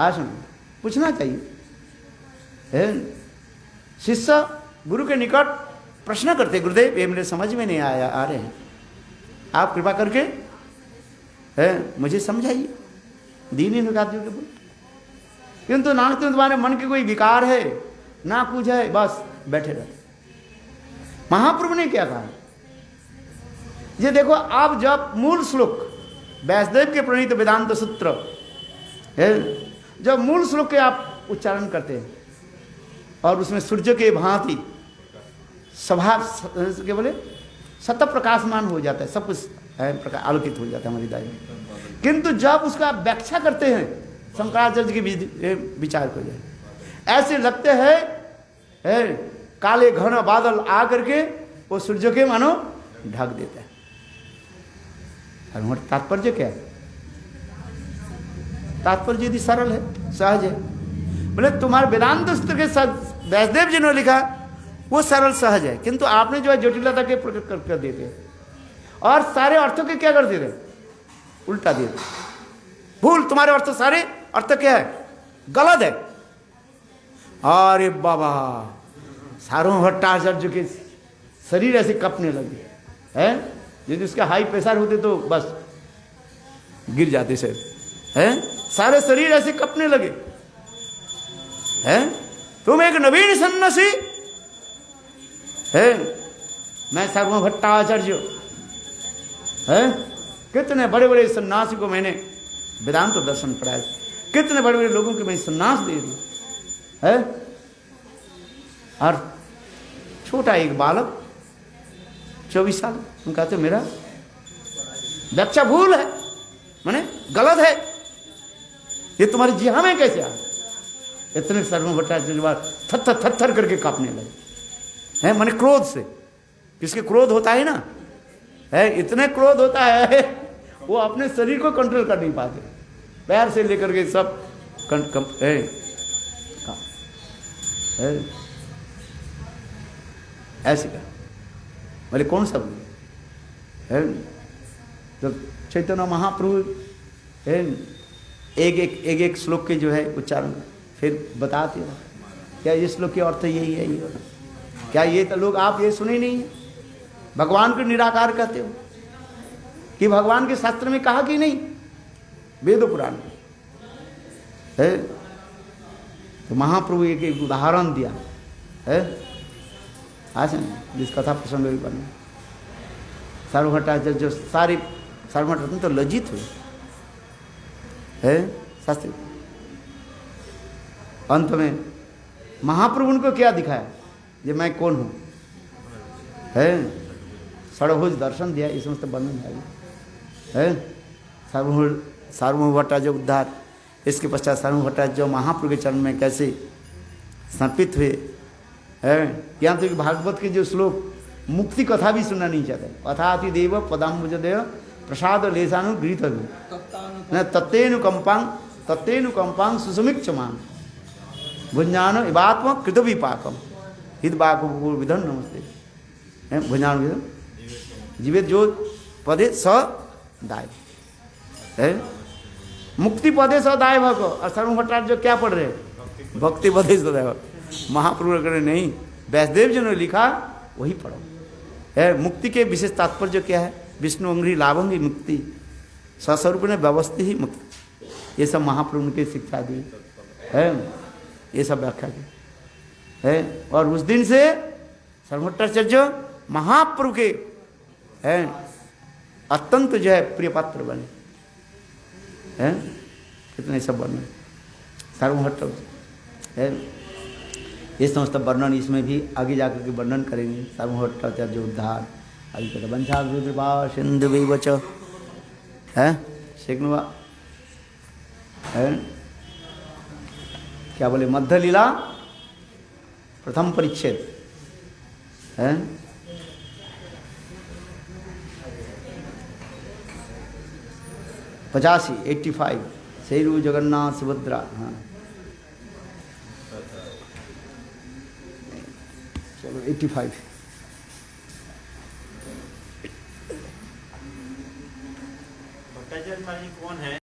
सुनो, पूछना चाहिए है। शिष्य गुरु के निकट प्रश्न करते, गुरुदेव ये मेरे समझ में नहीं आया आ रहे हैं, आप कृपा करके है मुझे समझाइए। दीन ही निकाल बोल, किंतु नानक तुम्हारे मन के कोई विकार है ना कुछ है, बस बैठे रहते। महाप्रभु ने क्या कहा, ये देखो, आप जब मूल श्लोक व्यासदेव के प्रणीत वेदांत सूत्र है, जब मूल श्लोक के आप उच्चारण करते हैं और उसमें सूर्य के भांति सभा के बोले सत प्रकाशमान हो जाता है, सब कुछ प्रकाश आलोकित हो जाता है हमारी हृदय में। किंतु जब उसका व्याख्या करते हैं शंकराचार्य के विचार को जाए, ऐसे लगते हैं काले घन बादल आ करके वो सूर्य के मानो ढक देता है। और तात्पर्य क्या है? तात्पर्य यदि सरल है, सहज है, बोले तुम्हारे वेदांत सूत्र के व्यासदेव जी ने लिखा वो सरल सहज है, किंतु आपने जो है जटिलता के प्रकट कर देते और सारे अर्थों के क्या कर देते, उल्टा देते। भूल, तुम्हारे अर्थ सारे अर्थ क्या है, गलत है। अरे बाबा, सार्वभौम भट्टाचार्य के शरीर ऐसे कपने लगे है, यदि उसका हाई प्रेशर होते तो बस गिर जाते से है, सारे शरीर ऐसे कपने लगे है। तुम एक नवीन सन्यासी है, मैं सार्वभौम भट्टाचार्य है, कितने बड़े बड़े सन्यासी को मैंने वेदांत दर्शन पढ़ाया, कितने बड़े बड़े लोगों को मैं सन्यास दे दी है। और छोटा एक बालक 24 साल, तुम कहते मेरा व्याख्या भूल है, माने गलत है, ये तुम्हारी जिहा में कैसे आ? इतने सार्वभौम भट्टाचार्य बाद थर थर थर करके कांपने लगे है, माने क्रोध से। किसके क्रोध होता है ना है, इतने क्रोध होता है वो अपने शरीर को कंट्रोल कर नहीं पाते, पैर से लेकर के सब ऐसे का बोले कौन सा है। तो चैतन्य महाप्रभु एक श्लोक के जो है उच्चारण फिर बताते हो, क्या ये श्लोक के अर्थ यही है, ये क्या ये तो लोग आप ये सुने नहीं है? भगवान को निराकार कहते हो कि भगवान के शास्त्र में कहा कि नहीं, वेद पुराण है। तो महाप्रभु एक उदाहरण दिया है, आज जिस कथा प्रसंग भी बने। सार्वभौम भट्टाचार्य जो सारी सार्वभौम भट्टाचार्य तो लज्जित हुए है शास्त्री। अंत में महाप्रभु उनको क्या दिखाया, ये मैं कौन हूँ है, षडभुज दर्शन दिया, इसमें तो वर्णन है। सार्वभौम भट्टाचार्य उद्धार, इसके पश्चात सार्वभौम भट्टाचार्य जो महाप्रभु के चरण में कैसे समर्पित हुए है। यहाँ तो भागवत के जो श्लोक मुक्ति कथा भी सुनना नहीं चाहते, अथाति देव पदाम्बुजदेव प्रसाद लेशानुगृहीत न तत्तेनुकंपांग सुसमीक्षमान् भुंजान इवात्म कृत विपाकम हितबाक विधन नमस्ते भुंजान विधन जीवित जो पदे स दाय है, मुक्ति पदे स दाय भग। और सार्वभौम भट्टाचार्य जो क्या पढ़ रहे हैं, भक्ति पदे स दाय भग। महाप्रभु करे नहीं, व्यासदेव जी ने लिखा वही पढ़ो है। मुक्ति के विशेष तात्पर्य क्या है, विष्णु अंग्री लाभंगी मुक्ति सस्वरूप ने व्यवस्थित ही मुक्ति, ये सब महाप्रभु की शिक्षा दी है, ये सब व्याख्या की है। और उस दिन से सर्वभट्टाचार्य महाप्रभु के है अत्यंत जो है प्रिय पात्र बने हैं। कितने सब वर्णन सर्वभट्ट है। ये समस्त वर्णन इसमें भी आगे जाकर के वर्णन करेंगे। सर्वभट्टाचार्य उद्धार आदि कहते वंशा रुद्रपा सिंधु विवच है शेखनुआ है। क्या बोले मध्य लीला प्रथम परिच्छेद है। 85 सैरू जगन्नाथ सुभद्रा। हाँ चलो 85 भट्टाचार्य महाराज जी कौन है?